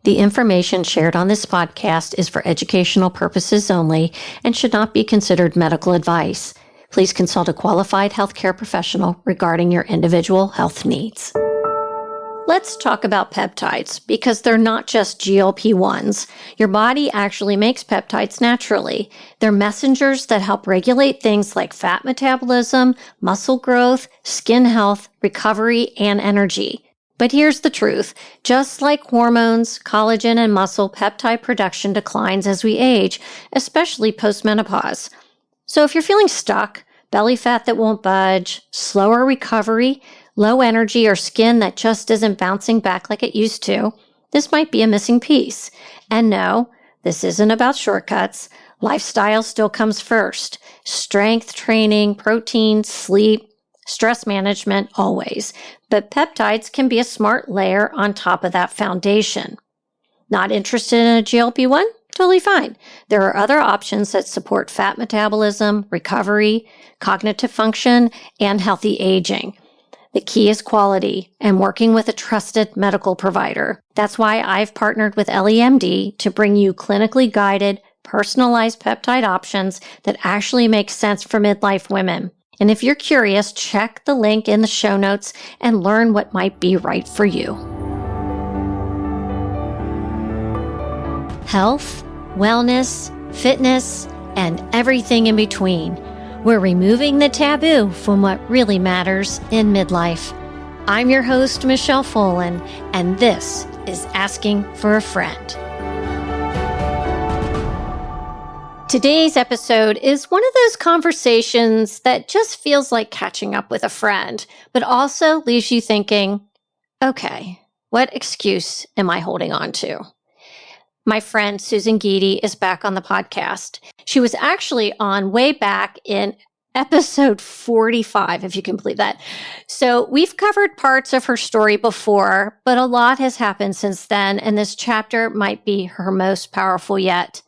The information shared on this podcast is for educational purposes only and should not be considered medical advice. Please consult a qualified healthcare professional regarding your individual health needs. Let's talk about peptides because they're not just GLP-1s. Your body actually makes peptides naturally. They're messengers that help regulate things like fat metabolism, muscle growth, skin health, recovery, and energy. But here's the truth. Just like hormones, collagen, and muscle, peptide production declines as we age, especially post-menopause. So if you're feeling stuck, belly fat that won't budge, slower recovery, low energy, or skin that just isn't bouncing back like it used to, this might be a missing piece. And no, this isn't about shortcuts. Lifestyle still comes first. Strength training, protein, sleep, stress management, always. But peptides can be a smart layer on top of that foundation. Not interested in a GLP-1? Totally fine. There are other options that support fat metabolism, recovery, cognitive function, and healthy aging. The key is quality and working with a trusted medical provider. That's why I've partnered with LEMD to bring you clinically guided, personalized peptide options that actually make sense for midlife women. And if you're curious, check the link in the show notes and learn what might be right for you. Health, wellness, fitness, and everything in between. We're removing the taboo from what really matters in midlife. I'm your host, Michele Folan, and this is Asking for a Friend. Today's episode is one of those conversations that just feels like catching up with a friend, but also leaves you thinking, okay, what excuse am I holding on to? My friend Susan Guidi is back on the podcast. She was actually on way back in episode 45, if you can believe that. So we've covered parts of her story before, but a lot has happened since then, and this chapter might be her most powerful yet.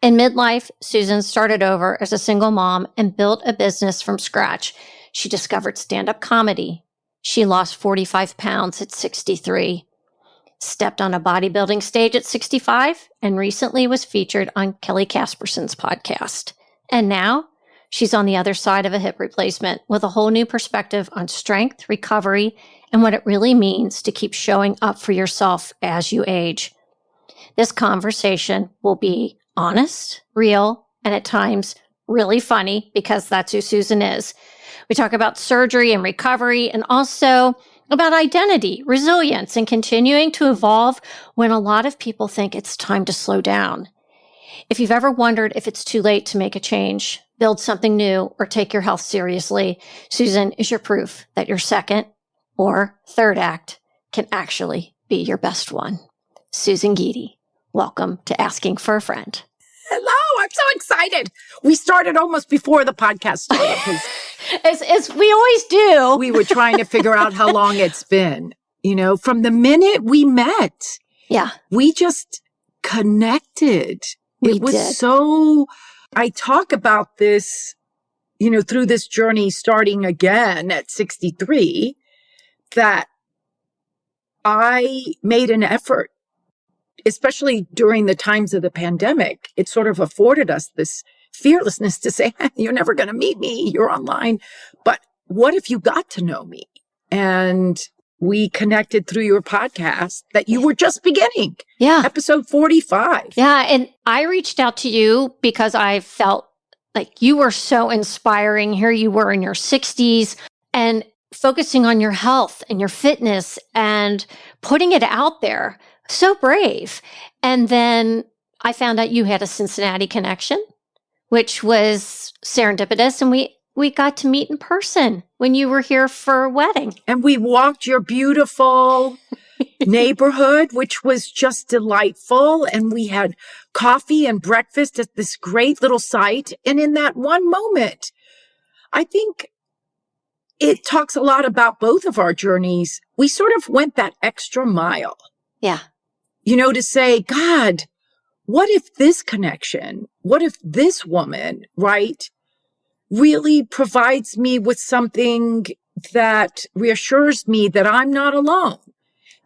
In midlife, Susan started over as a single mom and built a business from scratch. She discovered stand-up comedy. She lost 45 pounds at 63. Stepped on a bodybuilding stage at 65 and recently was featured on Kelly Casperson's podcast. And now she's on the other side of a hip replacement with a whole new perspective on strength, recovery, and what it really means to keep showing up for yourself as you age. This conversation will be honest, real, and at times really funny because that's who Susan is. We talk about surgery and recovery and also about identity, resilience, and continuing to evolve when a lot of people think it's time to slow down. If you've ever wondered if it's too late to make a change, build something new, or take your health seriously, Susan is your proof that your second or third act can actually be your best one. Susan Guidi, welcome to Asking for a Friend. Hello, I'm so excited. We started almost before the podcast started. As we always do. We were trying to figure out how long it's been. You know, from the minute we met. Yeah. We just connected. It was so, I talk about this, you know, through this journey starting again at 63, that I made an effort, especially during the times of the pandemic. It sort of afforded us this fearlessness to say, you're never going to meet me, you're online. But what if you got to know me? And we connected through your podcast that you were just beginning. Yeah. Episode 45. Yeah. And I reached out to you because I felt like you were so inspiring. Here you were in your 60s and focusing on your health and your fitness and putting it out there. So brave. And then I found out you had a Cincinnati connection, which was serendipitous. And we got to meet in person when you were here for a wedding. And we walked your beautiful neighborhood, which was just delightful. And we had coffee and breakfast at this great little site. And in that one moment, I think it talks a lot about both of our journeys. We sort of went that extra mile. Yeah. You know, to say, God, what if this connection, what if this woman, right, really provides me with something that reassures me that I'm not alone,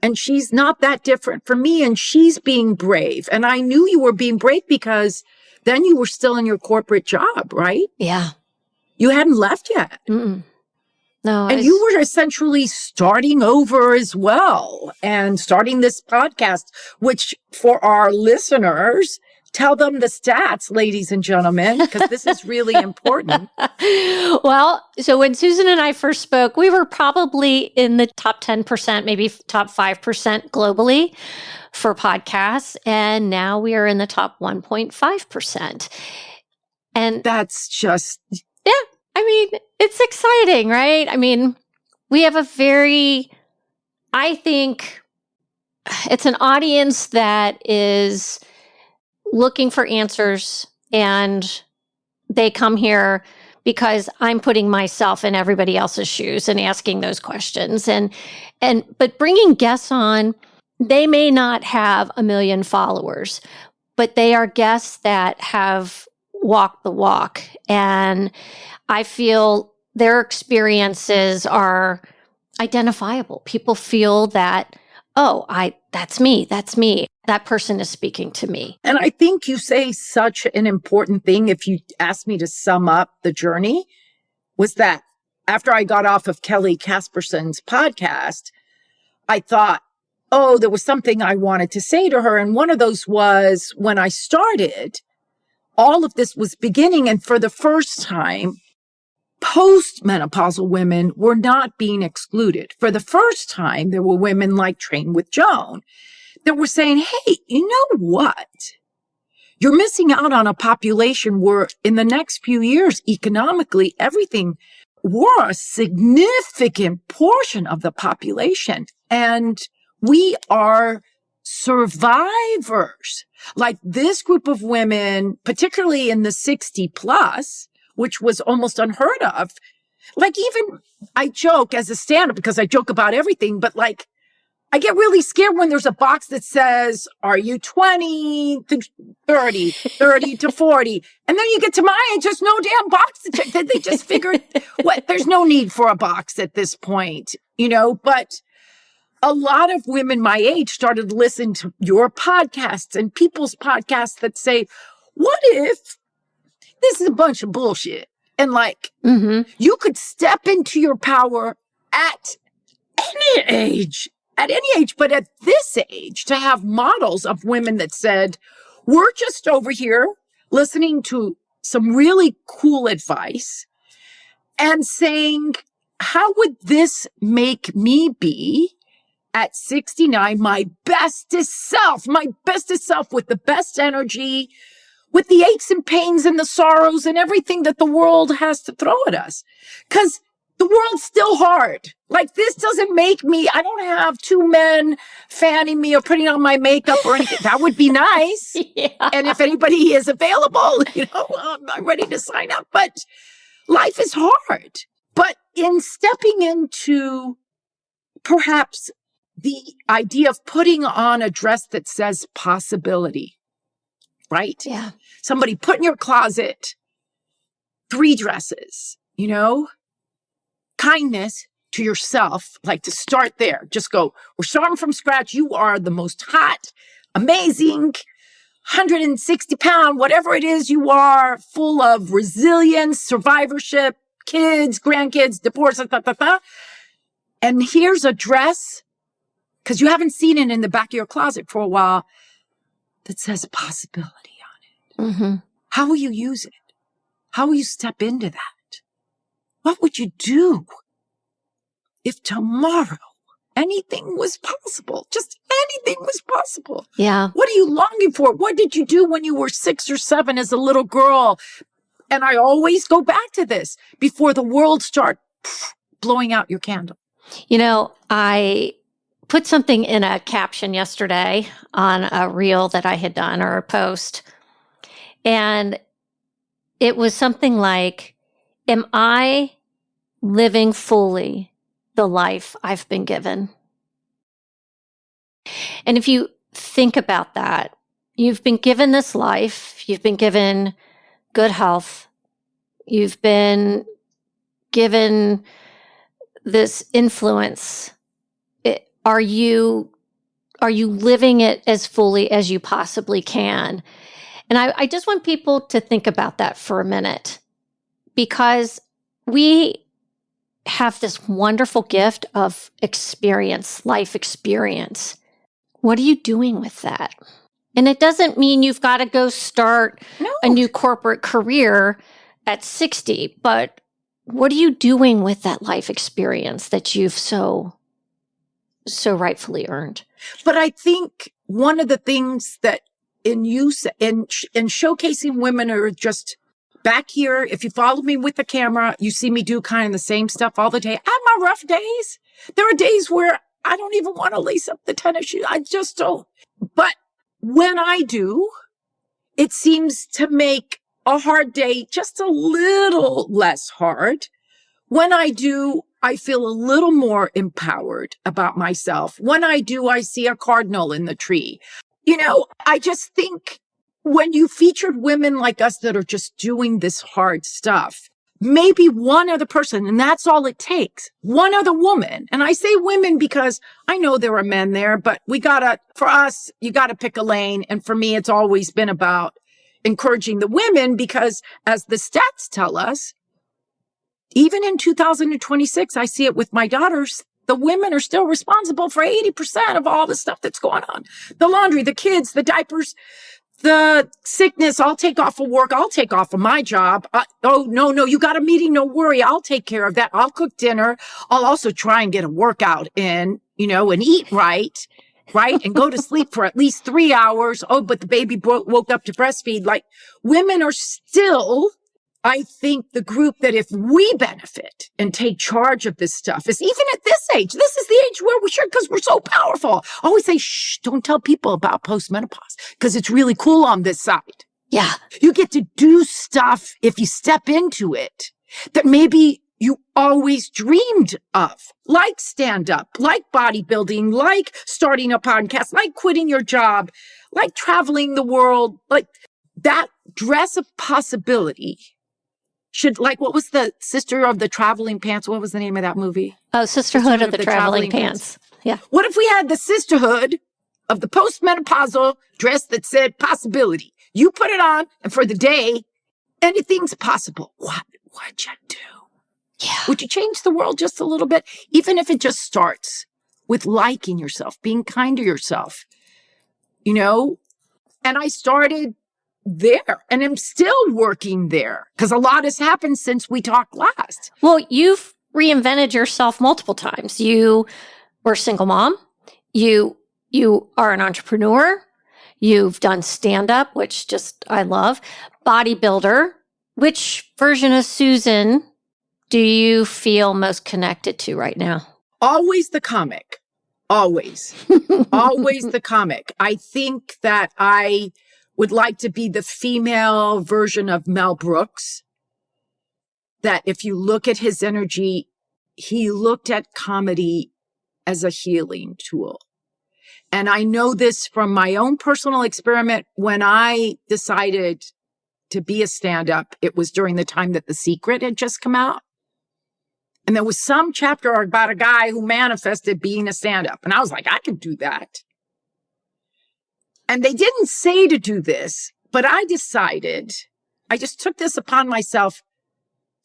And she's not that different from me, and she's being brave. And I knew you were being brave because then you were still in your corporate job, right? Yeah. You hadn't left yet. Mm-mm. No. And you were essentially starting over as well and starting this podcast, which for our listeners, tell them the stats, ladies and gentlemen, because this is really important. Well, so when Susan and I first spoke, we were probably in the top 10%, maybe top 5% globally for podcasts. And now we are in the top 1.5%. And that's just... Yeah. I mean, it's exciting, right? I mean, we have I think it's an audience that is looking for answers, and they come here because I'm putting myself in everybody else's shoes and asking those questions. But bringing guests on, they may not have 1 million followers, but they are guests that have walked the walk. And I feel their experiences are identifiable. People feel that, that's me. That person is speaking to me. And I think you say such an important thing. If you asked me to sum up the journey, was that after I got off of Kelly Casperson's podcast, I thought, there was something I wanted to say to her. And one of those was when I started, all of this was beginning. And for the first time, postmenopausal women were not being excluded. For the first time, there were women like Train with Joan that were saying, hey, you know what? You're missing out on a population where in the next few years, economically, everything, we're a significant portion of the population. And we are survivors. Like this group of women, particularly in the 60 plus, which was almost unheard of. Like even I joke as a stand-up because I joke about everything, but like I get really scared when there's a box that says, are you 20 to 30, 30 to 40? And then you get to my age, there's no damn box to check. They just figured there's no need for a box at this point, but a lot of women my age started listening to your podcasts and people's podcasts that say, what if this is a bunch of bullshit? And you could step into your power at any age, but at this age, to have models of women that said, we're just over here listening to some really cool advice and saying, how would this make me be at 69, my bestest self with the best energy, with the aches and pains and the sorrows and everything that the world has to throw at us. Because the world's still hard. Like this doesn't make me, I don't have 2 men fanning me or putting on my makeup or anything. That would be nice. Yeah. And if anybody is available, I'm ready to sign up. But life is hard. But in stepping into perhaps the idea of putting on a dress that says possibility, right? Yeah. Somebody put in your closet 3 dresses, kindness to yourself, like to start there. Just go, we're starting from scratch. You are the most hot, amazing, 160 pound, whatever it is you are, full of resilience, survivorship, kids, grandkids, divorce, And here's a dress, because you haven't seen it in the back of your closet for a while, that says possibility on it. Mm-hmm. How will you use it? How will you step into that? What would you do if tomorrow anything was possible? Just anything was possible. Yeah. What are you longing for? What did you do when you were 6 or 7 as a little girl? And I always go back to this before the world starts blowing out your candle. I put something in a caption yesterday on a reel that I had done or a post. And it was something like, am I living fully the life I've been given? And if you think about that, you've been given this life, you've been given good health, you've been given this influence Are you living it as fully as you possibly can? And I just want people to think about that for a minute, because we have this wonderful gift of experience, life experience. What are you doing with that? And it doesn't mean you've got to go start a new corporate career at 60, but what are you doing with that life experience that you've so rightfully earned? But I think one of the things that in showcasing women are just back here. If you follow me with the camera, you see me do kind of the same stuff all the day. I have my rough days. There are days where I don't even want to lace up the tennis shoes. I just don't. But when I do, it seems to make a hard day just a little less hard. When I do, I feel a little more empowered about myself. When I do, I see a cardinal in the tree. I just think when you featured women like us that are just doing this hard stuff, maybe one other person, and that's all it takes, one other woman. And I say women because I know there are men there, but for us, you gotta pick a lane. And for me, it's always been about encouraging the women, because as the stats tell us, even in 2026, I see it with my daughters, the women are still responsible for 80% of all the stuff that's going on. The laundry, the kids, the diapers, the sickness. I'll take off of work. I'll take off of my job. No, you got a meeting. No worry. I'll take care of that. I'll cook dinner. I'll also try and get a workout in, and eat right? And go to sleep for at least 3 hours. Oh, but the baby woke up to breastfeed. Like, women are still, I think, the group that if we benefit and take charge of this stuff, is even at this age, this is the age where we should, because we're so powerful. I always say, shh, don't tell people about postmenopause, because it's really cool on this side. Yeah. You get to do stuff if you step into it that maybe you always dreamed of, like stand-up, like bodybuilding, like starting a podcast, like quitting your job, like traveling the world, like that dress of possibility. What was the Sister of the Traveling Pants? What was the name of that movie? Oh, Sisterhood of the Traveling Pants. Yeah. What if we had the sisterhood of the postmenopausal dress that said possibility? You put it on, and for the day, anything's possible. What would you do? Yeah. Would you change the world just a little bit? Even if it just starts with liking yourself, being kind to yourself, And I started there, and I'm still working there, because a lot has happened since we talked last. Well, you've reinvented yourself multiple times. You were a single mom. You are an entrepreneur. You've done stand-up, which I love. Bodybuilder. Which version of Susan do you feel most connected to right now? Always the comic. Always. Always the comic. I think that I would like to be the female version of Mel Brooks. That if you look at his energy, he looked at comedy as a healing tool. And I know this from my own personal experiment. When I decided to be a stand-up, it was during the time that The Secret had just come out. And there was some chapter about a guy who manifested being a stand-up. And I was like, I can do that. And they didn't say to do this, but I decided, I just took this upon myself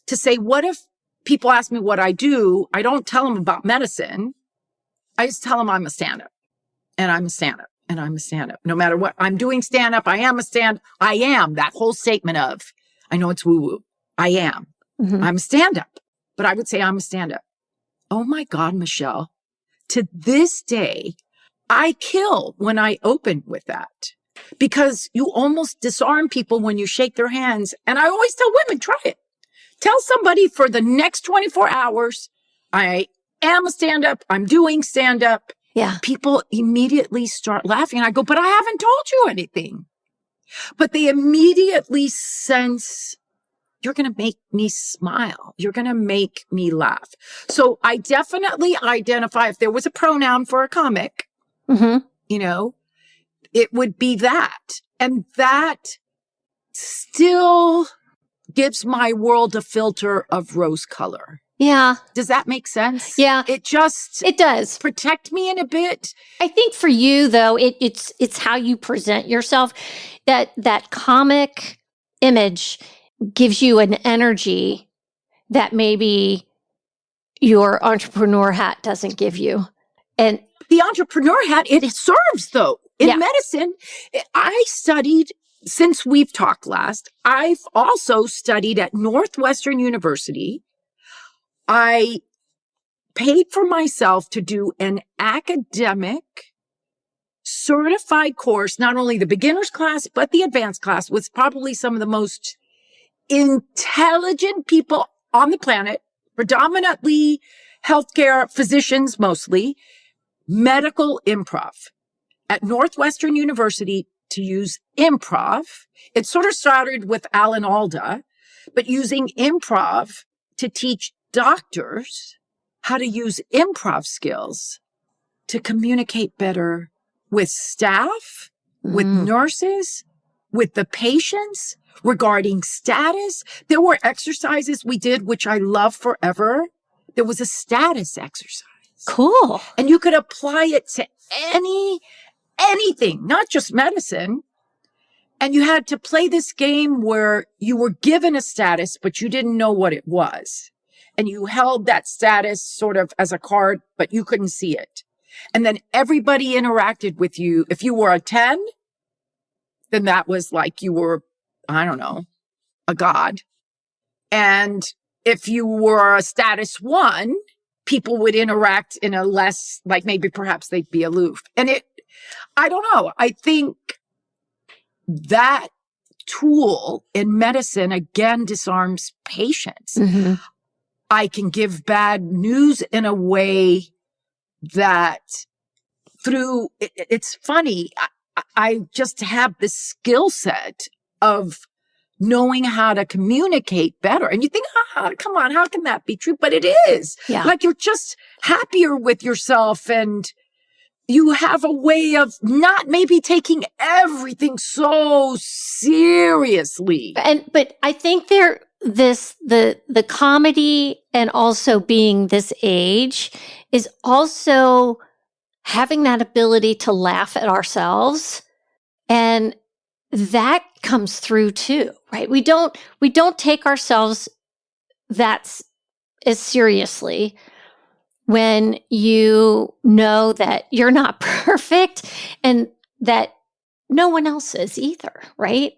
to say, what if people ask me what I do? I don't tell them about medicine. I just tell them I'm a stand-up, and I'm a stand-up, and I'm a stand-up. No matter what I'm doing stand-up, I am a stand. I am that whole statement of, I know it's woo-woo. I am. Mm-hmm. I'm a stand-up, but I would say I'm a stand-up. Oh my God, Michele, to this day, I kill when I open with that, because you almost disarm people when you shake their hands. And I always tell women, try it. Tell somebody for the next 24 hours, I am a stand-up. I'm doing stand-up. Yeah. People immediately start laughing. And I go, but I haven't told you anything. But they immediately sense, you're going to make me smile. You're going to make me laugh. So I definitely identify, if there was a pronoun for a comic, mm-hmm. It would be that. And that still gives my world a filter of rose color. Yeah. Does that make sense? Yeah. It does protect me in a bit. I think for you though, it's how you present yourself. That comic image gives you an energy that maybe your entrepreneur hat doesn't give you. And the entrepreneur hat, it serves though. In medicine, I studied, since we've talked last, I've also studied at Northwestern University. I paid for myself to do an academic certified course, not only the beginner's class, but the advanced class, with probably some of the most intelligent people on the planet, predominantly healthcare physicians, mostly medical improv at Northwestern University, to use improv. It sort of started with Alan Alda, but using improv to teach doctors how to use improv skills to communicate better with staff, with nurses, with the patients regarding status. There were exercises we did, which I love forever. There was a status exercise. Cool. And you could apply it to anything, not just medicine. And you had to play this game where you were given a status, but you didn't know what it was. And you held that status sort of as a card, but you couldn't see it. And then everybody interacted with you. If you were a 10, then that was like you were, I don't know, a god. And if you were a status 1, people would interact in a less, like maybe perhaps they'd be aloof. And I don't know. I think that tool in medicine, again, disarms patients. I can give bad news in a way that it's funny. I just have this skill set of knowing how to communicate better. And you think, come on, how can that be true? But it is. Yeah. Like you're just happier with yourself, and you have a way of not maybe taking everything so seriously. But I think the comedy and also being this age is also having that ability to laugh at ourselves. And that comes through too, right? We don't take ourselves that as seriously when you know that you're not perfect and that no one else is either, right?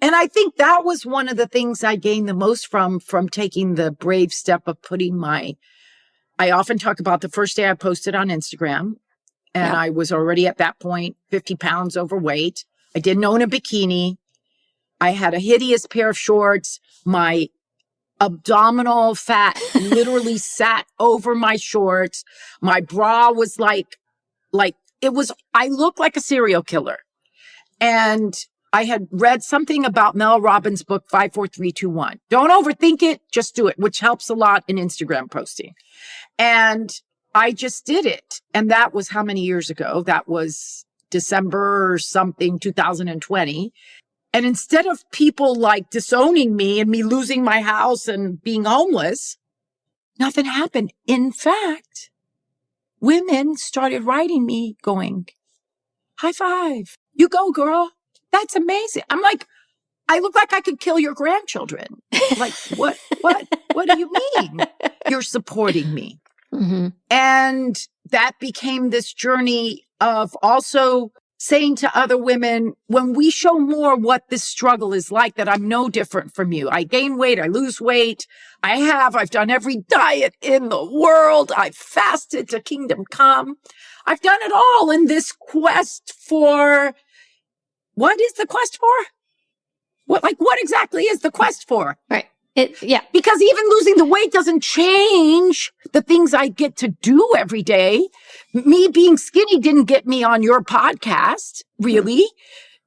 And I think that was one of the things I gained the most from taking the brave step of putting I often talk about the first day I posted on Instagram, and I was already at that point 50 pounds overweight. I didn't own a bikini. I had a hideous pair of shorts. My abdominal fat literally sat over my shorts. My bra was like I looked like a serial killer. And I had read something about Mel Robbins' book, 54321. Don't overthink it, just do it, which helps a lot in Instagram posting. And I just did it. And that was how many years ago? That was December or something, 2020. And instead of people like disowning me and me losing my house and being homeless, nothing happened. In fact, women started writing me going, high five. You go, girl. That's amazing. I'm like, I look like I could kill your grandchildren. Like, what do you mean? You're supporting me. And that became this journey of also saying to other women, when we show more what this struggle is like, that I'm no different from you. I gain weight, I lose weight. I've done every diet in the world. I've fasted to kingdom come. I've done it all in this quest for, what is the quest for? What exactly is the quest for? Right. Because even losing the weight doesn't change the things I get to do every day. Me being skinny didn't get me on your podcast, really.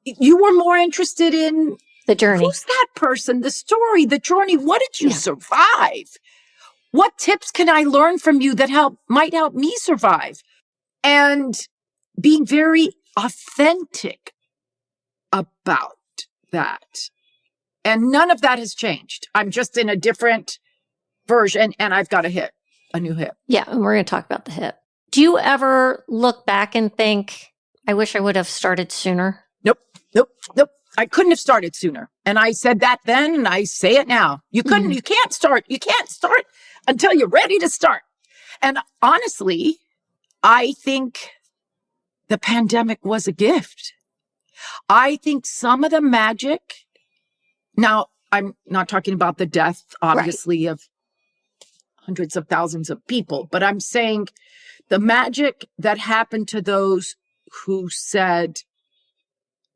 You were more interested in the journey. Who's that person? The story, the journey. What did you survive? What tips can I learn from you that might help me survive? And being very authentic about that. And none of that has changed. I'm just in a different version, and I've got a new hip. Yeah, and we're going to talk about the hip. Do you ever look back and think, I wish I would have started sooner? Nope. I couldn't have started sooner. And I said that then, and I say it now. You can't start until you're ready to start. And honestly, I think the pandemic was a gift. I think some of the magic, now I'm not talking about the death, obviously, of hundreds of thousands of people, but I'm saying the magic that happened to those who said,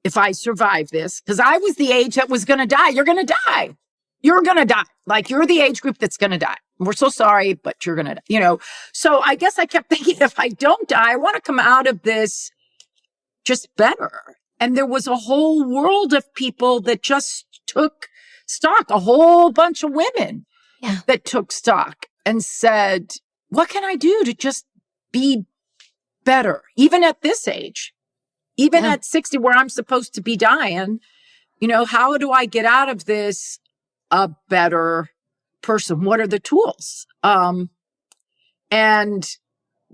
if I survive this, because I was the age that was going to die. You're going to die. You're going to die. Like, you're the age group that's going to die. We're so sorry, but you're going to die, So I guess I kept thinking, if I don't die, I want to come out of this just better. And there was a whole world of people that just took stock, a whole bunch of women that took stock and said, what can I do to just be better? Even at this age. Even at 60, where I'm supposed to be dying, how do I get out of this a better person? What are the tools? And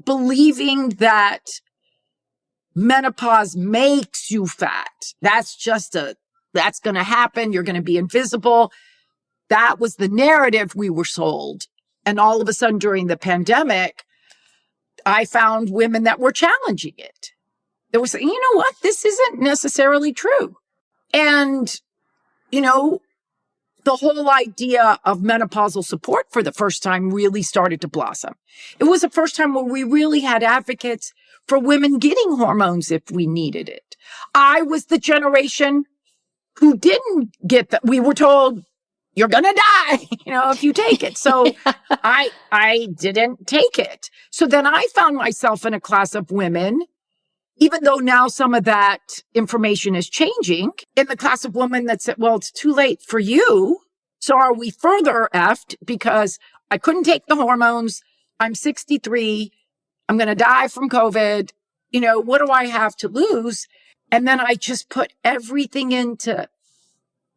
believing that menopause makes you fat. That's going to happen. You're going to be invisible. That was the narrative we were sold. And all of a sudden during the pandemic, I found women that were challenging it. They were saying, you know what? This isn't necessarily true. And, the whole idea of menopausal support for the first time really started to blossom. It was the first time where we really had advocates for women getting hormones if we needed it. I was the generation who didn't get that. We were told, you're going to die, if you take it. So I didn't take it. So then I found myself in a class of women, even though now some of that information is changing, in the class of women that said, well, it's too late for you. So are we further effed because I couldn't take the hormones? I'm 63. I'm going to die from COVID. What do I have to lose? And then I just put everything into,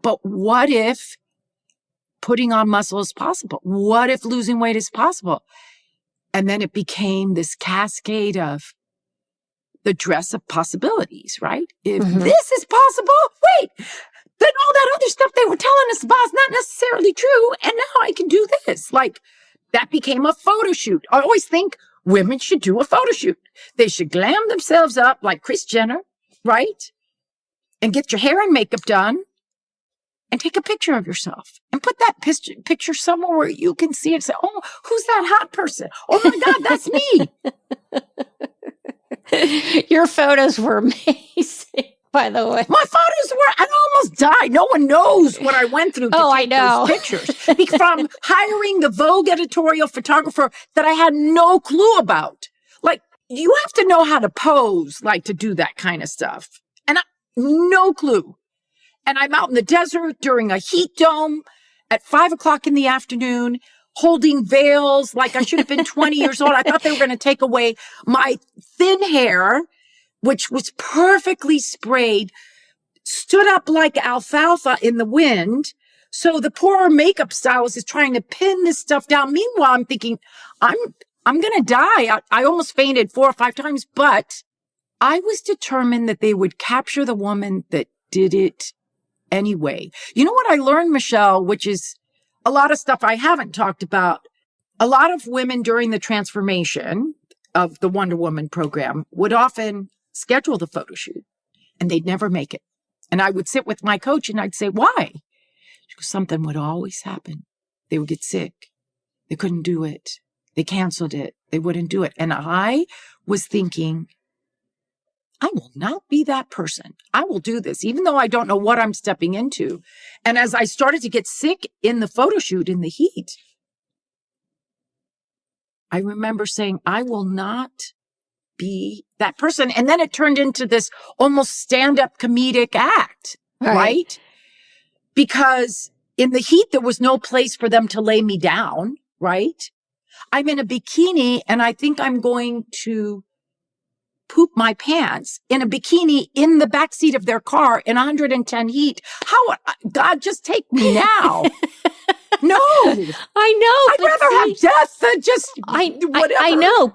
but what if putting on muscle is possible? What if losing weight is possible? And then it became this cascade of the dress of possibilities, right? If this is possible, wait, then all that other stuff they were telling us about is not necessarily true. And now I can do this. Like, that became a photo shoot. I always think women should do a photo shoot. They should glam themselves up like Kris Jenner, right? And get your hair and makeup done and take a picture of yourself and put that picture somewhere where you can see it and say, oh, who's that hot person? Oh my God, that's me. Your photos were amazing, by the way. My photos were, I almost died. No one knows what I went through to take those pictures. From hiring the Vogue editorial photographer that I had no clue about. Like, you have to know how to pose, like, to do that kind of stuff. And no clue. And I'm out in the desert during a heat dome at 5:00 in the afternoon, holding veils like I should have been 20 years old. I thought they were going to take away my thin hair, which was perfectly sprayed, stood up like alfalfa in the wind. So the poor makeup stylist is trying to pin this stuff down. Meanwhile, I'm thinking, I'm going to die. I almost fainted 4 or 5 times, but I was determined that they would capture the woman that did it anyway. You know what I learned, Michele, which is a lot of stuff I haven't talked about. A lot of women during the transformation of the Wonder Woman program would often schedule the photo shoot and they'd never make it. And I would sit with my coach and I'd say, why? Because something would always happen. They would get sick. They couldn't do it. They canceled it. They wouldn't do it. And I was thinking, I will not be that person. I will do this, even though I don't know what I'm stepping into. And as I started to get sick in the photo shoot in the heat, I remember saying, I will not be that person. And then it turned into this almost stand-up comedic act, right? Because in the heat, there was no place for them to lay me down, right? I'm in a bikini and I think I'm going to poop my pants in a bikini in the backseat of their car in 110 heat. How, God, just take me now. No. I know. I'd rather have death than just whatever. I know,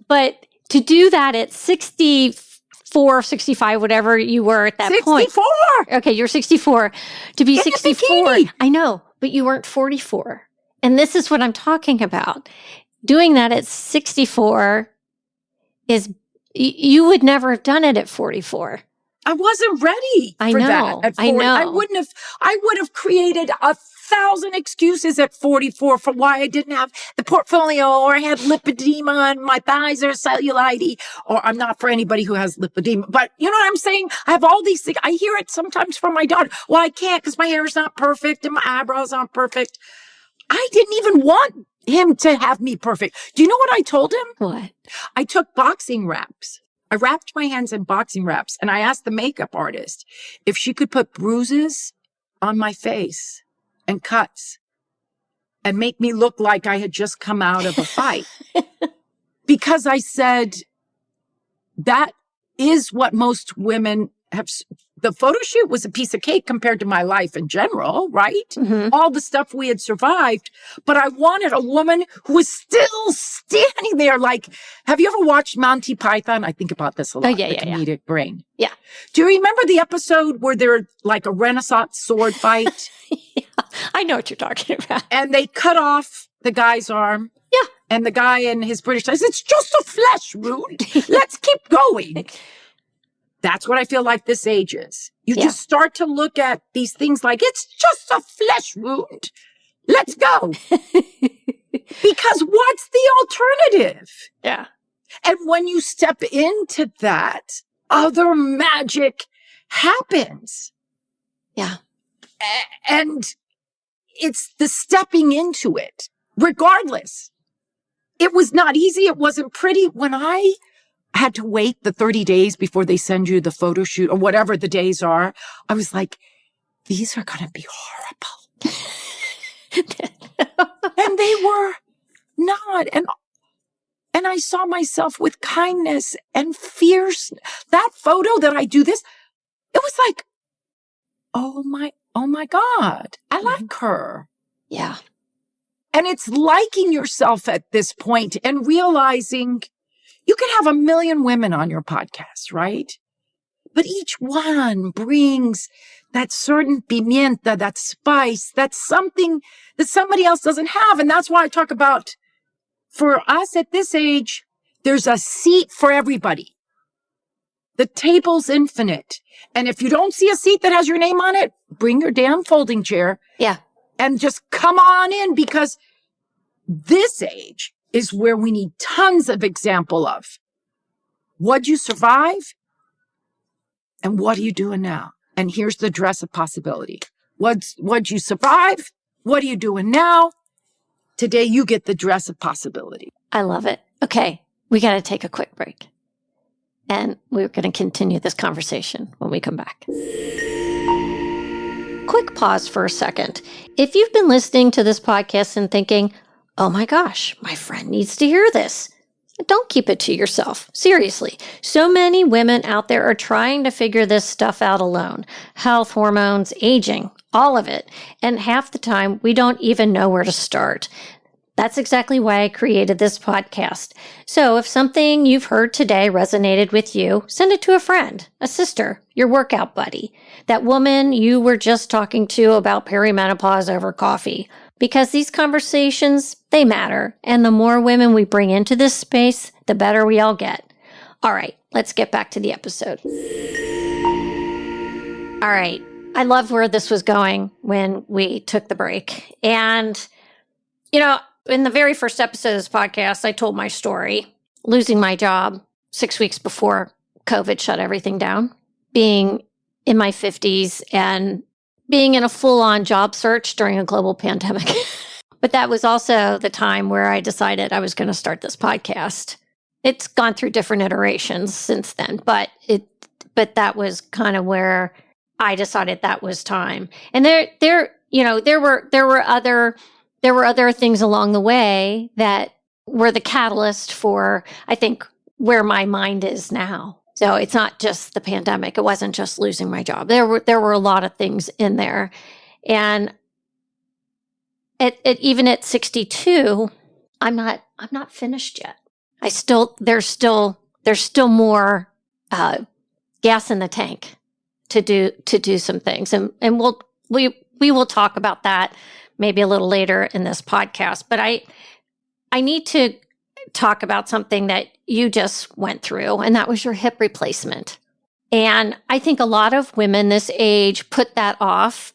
but to do that at 64, 65, whatever you were at that 64. point. Okay, you're 64. To be In 64. I know, but you weren't 44. And this is what I'm talking about. Doing that at 64 is, you would never have done it at 44. I wasn't ready for that at 40. I know. I would have created 1,000 excuses at 44 for why I didn't have the portfolio, or I had lipedema and my thighs are cellulite, or I'm not for anybody who has lipedema. But you know what I'm saying? I have all these things. I hear it sometimes from my daughter. Well, I can't because my hair is not perfect and my eyebrows aren't perfect. I didn't even want him to have me perfect. Do you know what I told him? What? I took boxing wraps. I wrapped my hands in boxing wraps, and I asked the makeup artist if she could put bruises on my face and cuts and make me look like I had just come out of a fight. Because I said, that is what most women have. The photo shoot was a piece of cake compared to my life in general, right? Mm-hmm. All the stuff we had survived. But I wanted a woman who was still standing there. Like, have you ever watched Monty Python? I think about this a lot. The comedic brain. Yeah. Do you remember the episode where they're like a Renaissance sword fight? Yeah, I know what you're talking about. And they cut off the guy's arm. Yeah. And the guy in his British says, it's just a flesh wound. Let's keep going. That's what I feel like this age is. You just start to look at these things like, it's just a flesh wound. Let's go. Because what's the alternative? Yeah. And when you step into that, other magic happens. Yeah. And it's the stepping into it, regardless. It was not easy. It wasn't pretty. When I had to wait the 30 days before they send you the photo shoot or whatever the days are, I was like, these are going to be horrible. And they were not. And I saw myself with kindness and fierce. That photo that I do this, it was like, oh my God, I like her. Yeah. And it's liking yourself at this point and realizing you can have 1 million women on your podcast, right? But each one brings that certain pimienta, that spice, that's something that somebody else doesn't have. And that's why I talk about, for us at this age, there's a seat for everybody. The table's infinite. And if you don't see a seat that has your name on it, bring your damn folding chair. Yeah. And just come on in, because this age is where we need tons of example of what'd you survive and what are you doing now? And here's the dress of possibility. What'd you survive? What are you doing now? Today you get the dress of possibility. I love it. Okay, we got to take a quick break. And we're going to continue this conversation when we come back. Quick pause for a second. If you've been listening to this podcast and thinking, oh my gosh, my friend needs to hear this, don't keep it to yourself. Seriously. So many women out there are trying to figure this stuff out alone. Health, hormones, aging, all of it. And half the time, we don't even know where to start. That's exactly why I created this podcast. So if something you've heard today resonated with you, send it to a friend, a sister, your workout buddy, that woman you were just talking to about perimenopause over coffee. Because these conversations, they matter. And the more women we bring into this space, the better we all get. All right, let's get back to the episode. All right, I loved where this was going when we took the break. And, you know, in the very first episode of this podcast, I told my story, losing my job 6 weeks before COVID shut everything down, being in my 50s and being in a full-on job search during a global pandemic. But that was also the time where I decided I was going to start this podcast. It's gone through different iterations since then, but that was kind of where I decided that was time. And there were other things along the way that were the catalyst for, I think, where my mind is now. So it's not just the pandemic. It wasn't just losing my job. There were a lot of things in there. And even at 62, I'm not finished yet. There's still more gas in the tank to do some things, and we will talk about that maybe a little later in this podcast. But I need to talk about something that you just went through, and that was your hip replacement. And I think a lot of women this age put it off.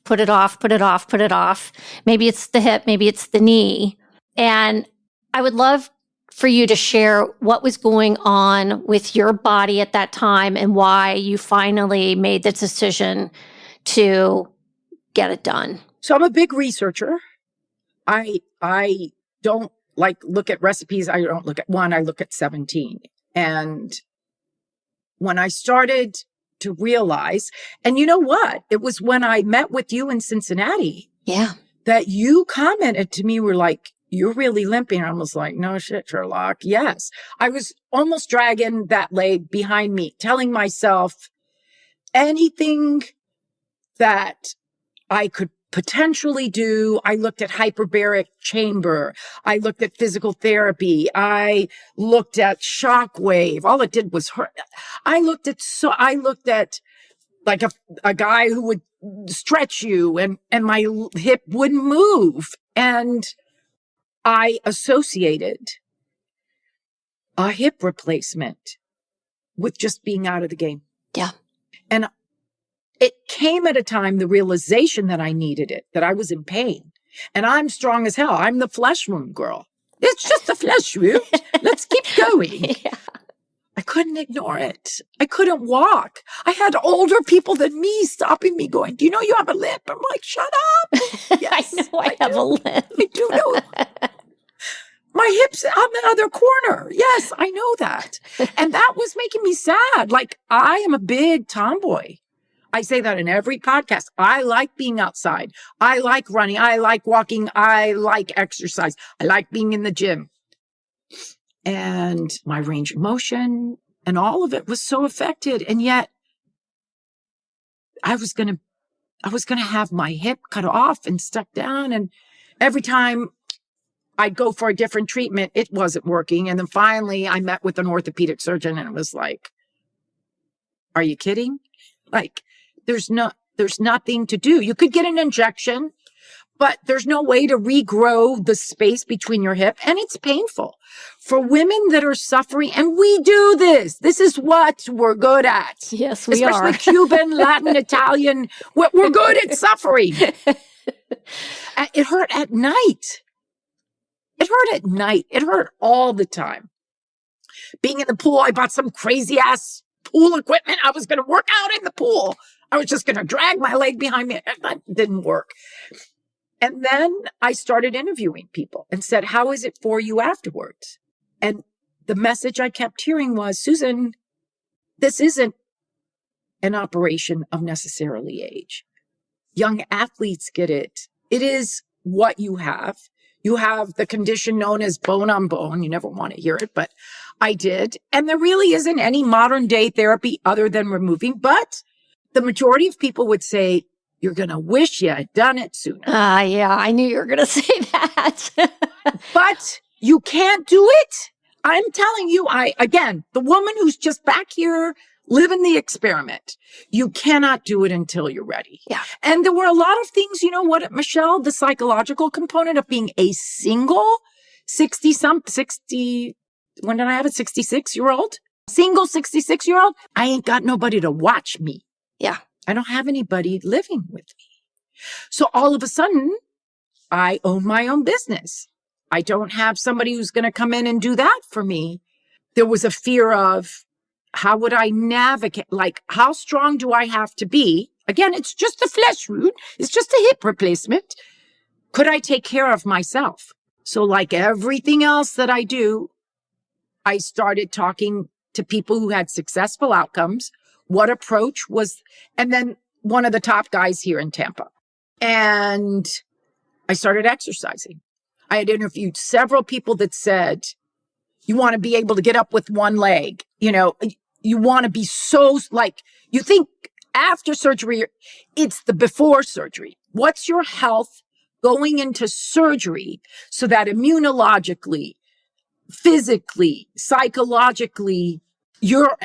Maybe it's the hip, maybe it's the knee. And I would love for you to share what was going on with your body at that time and why you finally made the decision to get it done. So I'm a big researcher. I don't look at recipes. I don't look at one. I look at 17. And when I started to realize, and you know what? It was when I met with you in Cincinnati. Yeah. That you commented to me, were like, you're really limping. I was like, no shit, Sherlock. Yes. I was almost dragging that leg behind me, telling myself anything that I could potentially do. I looked at hyperbaric chamber. I looked at physical therapy. I looked at shockwave. All it did was hurt. I looked at like a guy who would stretch you and my hip wouldn't move. And I associated a hip replacement with just being out of the game. Yeah. And it came at a time, the realization that I needed it, that I was in pain. And I'm strong as hell. I'm the flesh wound girl. It's just a flesh wound. Let's keep going. Yeah. I couldn't ignore it. I couldn't walk. I had older people than me stopping me going, do you know you have a limp? I'm like, shut up. Yes, I know I have a limp. I do know. My hip's on the other corner. Yes, I know that. And that was making me sad. Like, I am a big tomboy. I say that in every podcast. I like being outside. I like running. I like walking. I like exercise. I like being in the gym. And my range of motion and all of it was so affected. And yet I was going to have my hip cut off and stuck down. And every time I'd go for a different treatment, it wasn't working. And then finally I met with an orthopedic surgeon and it was like, are you kidding? Like, there's nothing to do. You could get an injection, but there's no way to regrow the space between your hip. And it's painful for women that are suffering. And we do this. This is what we're good at. Yes, we are. Especially Cuban, Latin, Italian. We're good at suffering. It hurt at night. It hurt at night. It hurt all the time. Being in the pool, I bought some crazy ass pool equipment. I was going to work out in the pool. I was just going to drag my leg behind me. That didn't work. And then I started interviewing people and said, how is it for you afterwards? And the message I kept hearing was, Susan, this isn't an operation of necessarily age. Young athletes get it. It is what you have. You have the condition known as bone on bone. You never want to hear it, but I did. And there really isn't any modern day therapy other than removing. But the majority of people would say, you're going to wish you had done it sooner. Yeah, I knew you were going to say that. But you can't do it. I'm telling you, again, the woman who's just back here living the experiment, you cannot do it until you're ready. Yeah. And there were a lot of things, you know what, Michele, the psychological component of being a single 66-year-old? Single 66-year-old? I ain't got nobody to watch me. Yeah. I don't have anybody living with me. So all of a sudden, I own my own business. I don't have somebody who's going to come in and do that for me. There was a fear of, how would I navigate? Like, how strong do I have to be? Again, it's just a flesh wound. It's just a hip replacement. Could I take care of myself? So like everything else that I do, I started talking to people who had successful outcomes. What approach was, and then one of the top guys here in Tampa. And I started exercising. I had interviewed several people that said, you want to be able to get up with one leg. You know, you want to be so, like, you think after surgery, it's the before surgery. What's your health going into surgery so that immunologically, physically, psychologically, you're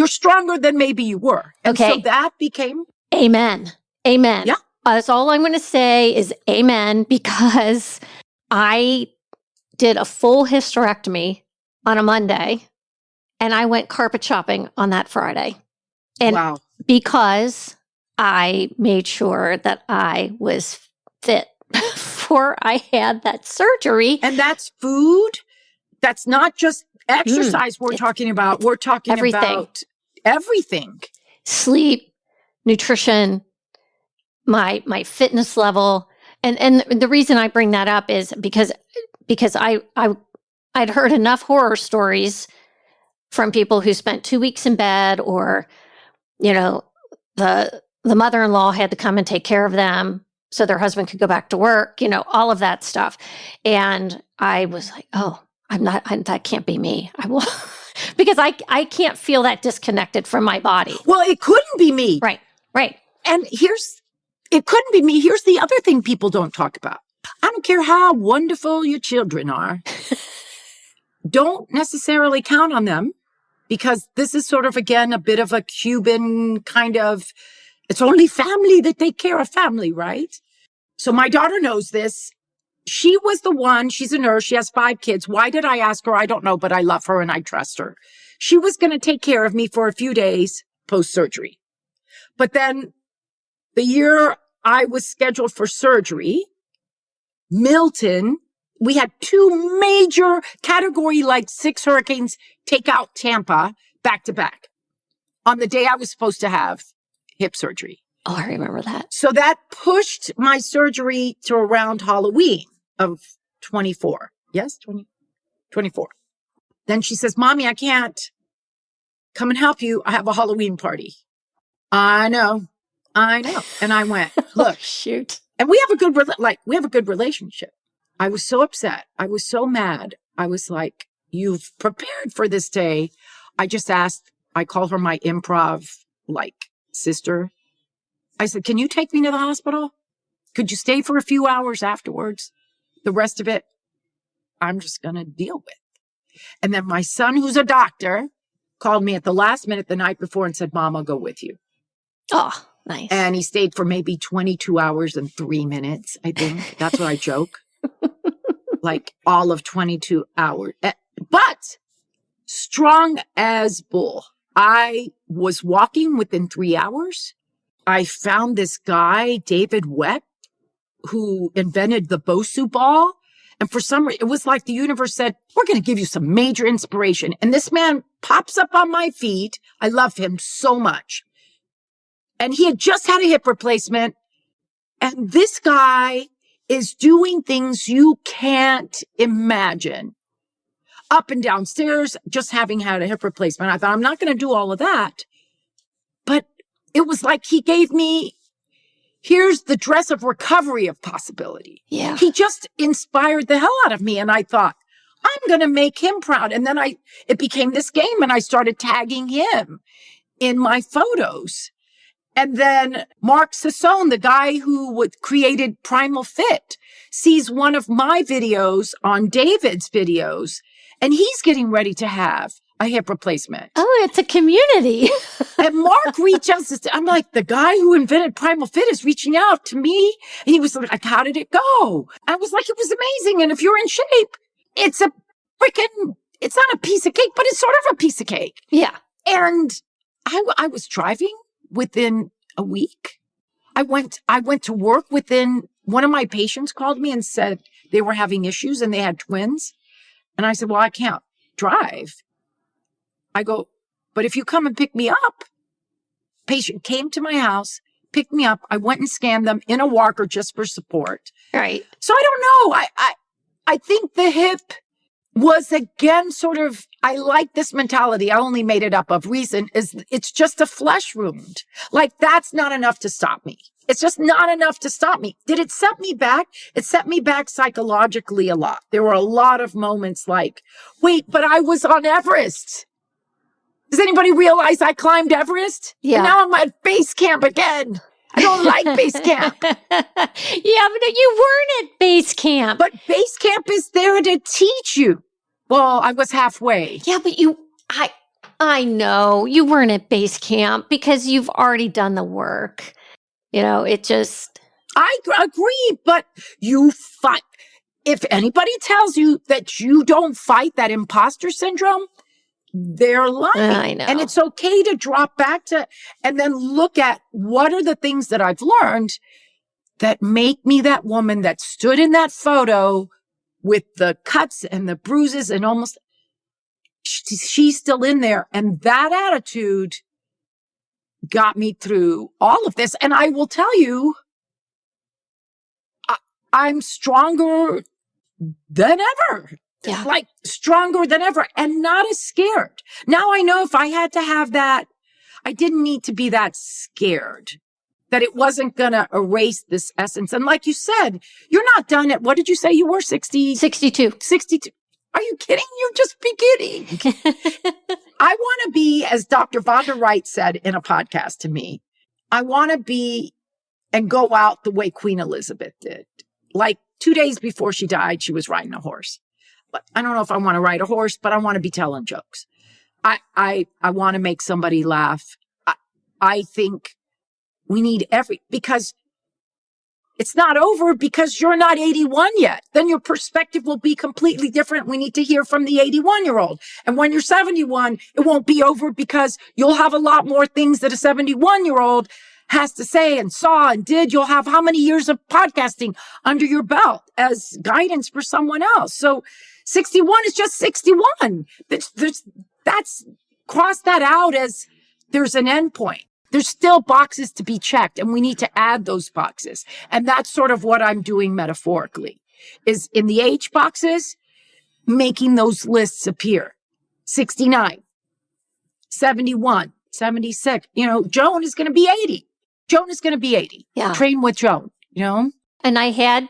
stronger than maybe you were. And so that became... Amen. Amen. Yeah. That's all I'm going to say is amen, because I did a full hysterectomy on a Monday and I went carpet shopping on that Friday. And wow. Because I made sure that I was fit before I had that surgery. And that's food. That's not just exercise we're talking about. We're talking about everything. Sleep, nutrition, my fitness level. And the reason I bring that up is because I'd heard enough horror stories from people who spent 2 weeks in bed, or, the mother-in-law had to come and take care of them so their husband could go back to work, all of that stuff. And I was like, oh, that can't be me. I will, because I can't feel that disconnected from my body. Well, it couldn't be me. Right. And it couldn't be me. Here's the other thing people don't talk about. I don't care how wonderful your children are. Don't necessarily count on them, because this is sort of, again, a bit of a Cuban kind of, it's only family that take care of family, right? So my daughter knows this. She was the one, she's a nurse, she has 5 kids. Why did I ask her? I don't know, but I love her and I trust her. She was going to take care of me for a few days post-surgery. But then the year I was scheduled for surgery, Milton, we had 2 major category like 6 hurricanes take out Tampa back to back on the day I was supposed to have hip surgery. Oh, I remember that. So that pushed my surgery to around Halloween of 24. Yes, 24. Then she says, Mommy, I can't come and help you. I have a Halloween party. I know. And I went, look, shoot. And we have a good relationship. I was so upset. I was so mad. I was like, you've prepared for this day. I just asked, I call her my improv sister. I said, can you take me to the hospital? Could you stay for a few hours afterwards? The rest of it, I'm just going to deal with. And then my son, who's a doctor, called me at the last minute the night before and said, Mom, I'll go with you. Oh, nice. And he stayed for maybe 22 hours and 3 minutes, I think. That's what I joke. All of 22 hours. But strong as bull. I was walking within 3 hours. I found this guy, David Weck, who invented the Bosu ball. And for some reason, it was like the universe said, we're going to give you some major inspiration. And this man pops up on my feed. I love him so much. And he had just had a hip replacement. And this guy is doing things you can't imagine. Up and down stairs, just having had a hip replacement. I thought, I'm not going to do all of that. But it was like he gave me, here's the dress of recovery of possibility. Yeah. He just inspired the hell out of me. And I thought, I'm going to make him proud. And then it became this game and I started tagging him in my photos. And then Mark Sassone, the guy who created Primal Fit, sees one of my videos on David's videos, and he's getting ready to have a hip replacement. Oh, it's a community. And Mark reaches out. I'm like, the guy who invented Primal Fit is reaching out to me. And he was like, how did it go? I was like, it was amazing. And if you're in shape, it's not a piece of cake, but it's sort of a piece of cake. Yeah. And I was driving within a week. I went to work within, one of my patients called me and said they were having issues and they had twins. And I said, well, I can't drive. I go, but if you come and pick me up, patient came to my house, picked me up. I went and scanned them in a walker just for support. Right. So I don't know. I think the hip was again sort of, I like this mentality. I only made it up of reason is it's just a flesh wound. That's not enough to stop me. It's just not enough to stop me. Did it set me back? It set me back psychologically a lot. There were a lot of moments wait, but I was on Everest. Does anybody realize I climbed Everest? Yeah. And now I'm at base camp again. I don't like base camp. Yeah, but you weren't at base camp. But base camp is there to teach you. Well, I was halfway. Yeah, but I know you weren't at base camp because you've already done the work. It just... I agree, but you fight. If anybody tells you that you don't fight that imposter syndrome, they're lying. I know. And it's okay to drop back to, and then look at what are the things that I've learned that make me that woman that stood in that photo with the cuts and the bruises and almost, she's still in there. And that attitude got me through all of this. And I will tell you, I'm stronger than ever. Yeah. Like stronger than ever and not as scared. Now I know if I had to have that, I didn't need to be that scared, that it wasn't going to erase this essence. And like you said, you're not done at, what did you say you were? 62. 62. Are you kidding? You're just beginning. I want to be, as Dr. Von der Wright said in a podcast to me, I want to be and go out the way Queen Elizabeth did. Like 2 days before she died, she was riding a horse. But I don't know if I want to ride a horse, but I want to be telling jokes. I want to make somebody laugh. I think we need because it's not over because you're not 81 yet. Then your perspective will be completely different. We need to hear from the 81-year-old. And when you're 71, it won't be over because you'll have a lot more things that a 71-year-old has to say and saw and did. You'll have how many years of podcasting under your belt as guidance for someone else. So 61 is just 61. That's cross that out as there's an end point. There's still boxes to be checked and we need to add those boxes. And that's sort of what I'm doing metaphorically is in the age boxes, making those lists appear. 69, 71, 76, Joan is going to be 80. Joan is going to be 80. Yeah. Train with Joan, And I had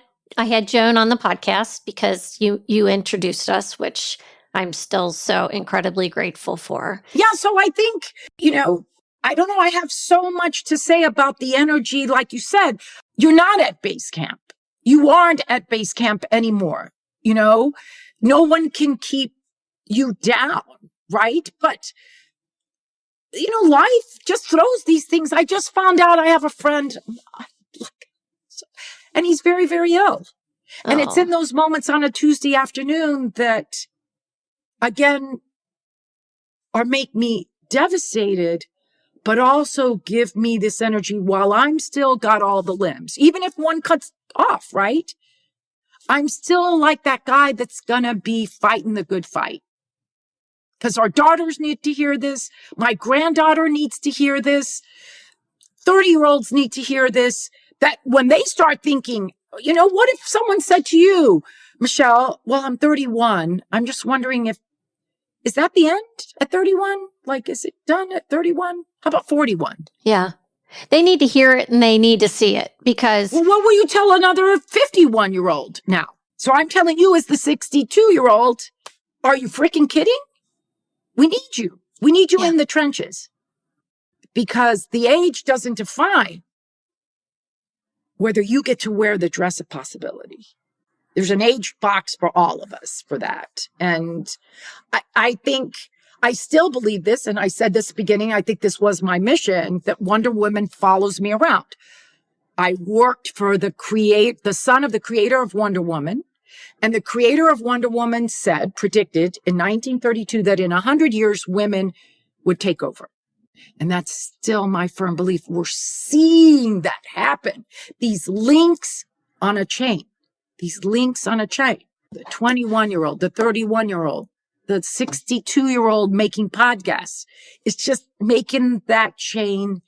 Joan on the podcast because you introduced us, which I'm still so incredibly grateful for. Yeah. So I think, I don't know. I have so much to say about the energy. Like you said, you're not at base camp. You aren't at base camp anymore. No one can keep you down. Right. But life just throws these things. I just found out I have a friend and he's very, very ill. And it's in those moments on a Tuesday afternoon that, again, or make me devastated, but also give me this energy while I'm still got all the limbs. Even if one cuts off, right? I'm still like that guy that's going to be fighting the good fight. Because our daughters need to hear this. My granddaughter needs to hear this. 30-year-olds need to hear this. That when they start thinking, what if someone said to you, Michele, well, I'm 31. I'm just wondering is that the end at 31? Like, is it done at 31? How about 41? Yeah. They need to hear it and they need to see it because... Well, what will you tell another 51-year-old now? So I'm telling you as the 62-year-old, are you freaking kidding? We need you. We need you in the trenches because the age doesn't define whether you get to wear the dress of possibility. There's an age box for all of us for that. And I think I still believe this. And I said this at the beginning, I think this was my mission that Wonder Woman follows me around. I worked for the son of the creator of Wonder Woman. And the creator of Wonder Woman predicted in 1932 that in 100 years, women would take over. And that's still my firm belief. We're seeing that happen. These links on a chain. The 21-year-old, the 31-year-old, the 62-year-old making podcasts. It's just making that chain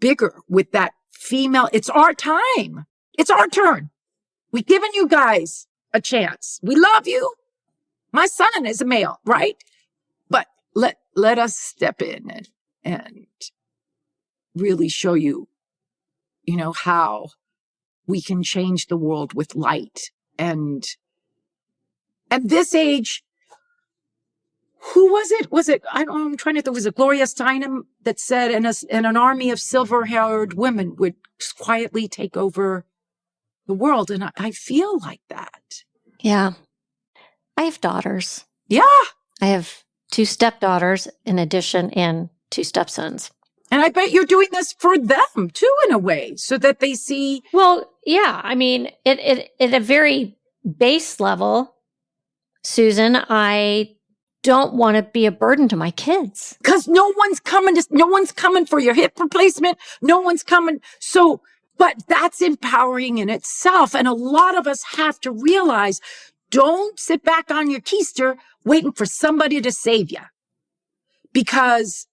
bigger with that female. It's our time. It's our turn. We've given you guys a chance. We love you. My son is a male, right? But let us step in and really show you, how we can change the world with light. And this age, who was it? I don't know, I'm trying to think, was it Gloria Steinem that said, and an army of silver-haired women would quietly take over the world. And I feel like that. Yeah. I have daughters. Yeah. I have 2 stepdaughters in addition and 2 stepsons. And I bet you're doing this for them too, in a way, so that they see. Well, yeah. I mean, at a very base level, Susan, I don't want to be a burden to my kids. Because no one's coming for your hip replacement. No one's coming. But that's empowering in itself. And a lot of us have to realize, don't sit back on your keister waiting for somebody to save you. Because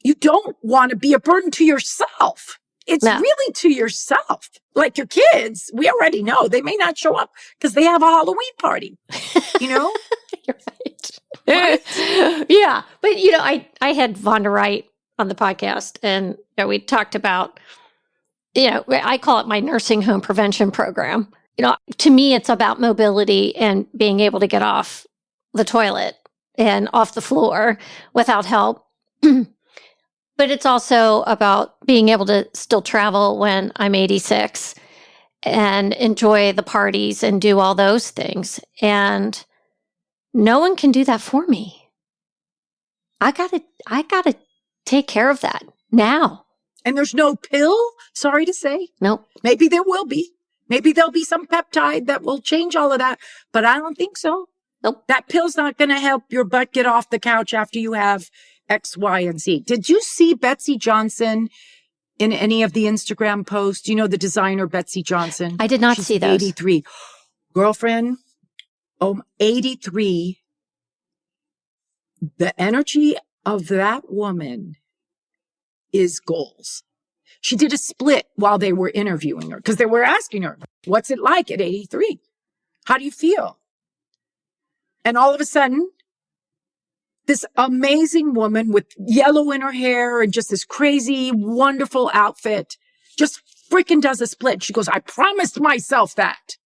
you don't want to be a burden to yourself. It's really to yourself. Like your kids, we already know they may not show up because they have a Halloween party. You know? You're right. Yeah. But, I had Vonda Wright on the podcast, and we talked about, I call it my nursing home prevention program. To me, it's about mobility and being able to get off the toilet and off the floor without help. But it's also about being able to still travel when I'm 86 and enjoy the parties and do all those things. And no one can do that for me. I gotta take care of that now. And there's no pill, sorry to say. Nope. Maybe there will be. Maybe there'll be some peptide that will change all of that. But I don't think so. Nope. That pill's not going to help your butt get off the couch after you have X, Y, and Z. Did you see Betsy Johnson in any of the Instagram posts? Do you know the designer Betsy Johnson? I did not see those. 83. Girlfriend, 83. The energy of that woman is goals. She did a split while they were interviewing her because they were asking her, what's it like at 83? How do you feel? And all of a sudden, this amazing woman with yellow in her hair and just this crazy, wonderful outfit just freaking does a split. She goes, I promised myself that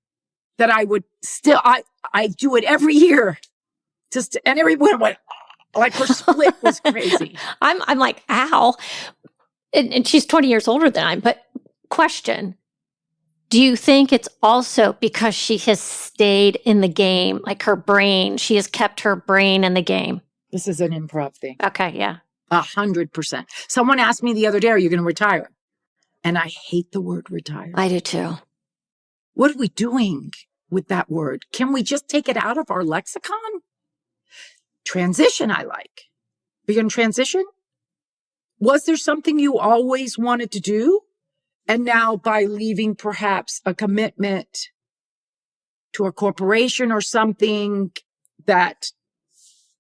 I would still, I do it every year. And everyone went, like her split was crazy. I'm like, ow. And she's 20 years older than I am. But question, do you think it's also because she has stayed in the game, like her brain, she has kept her brain in the game? This is an improv thing. Okay, yeah. 100%. Someone asked me the other day, are you going to retire? And I hate the word retire. I do too. What are we doing with that word? Can we just take it out of our lexicon? Transition, I like. Are you going to transition? Was there something you always wanted to do? And now by leaving perhaps a commitment to a corporation or something that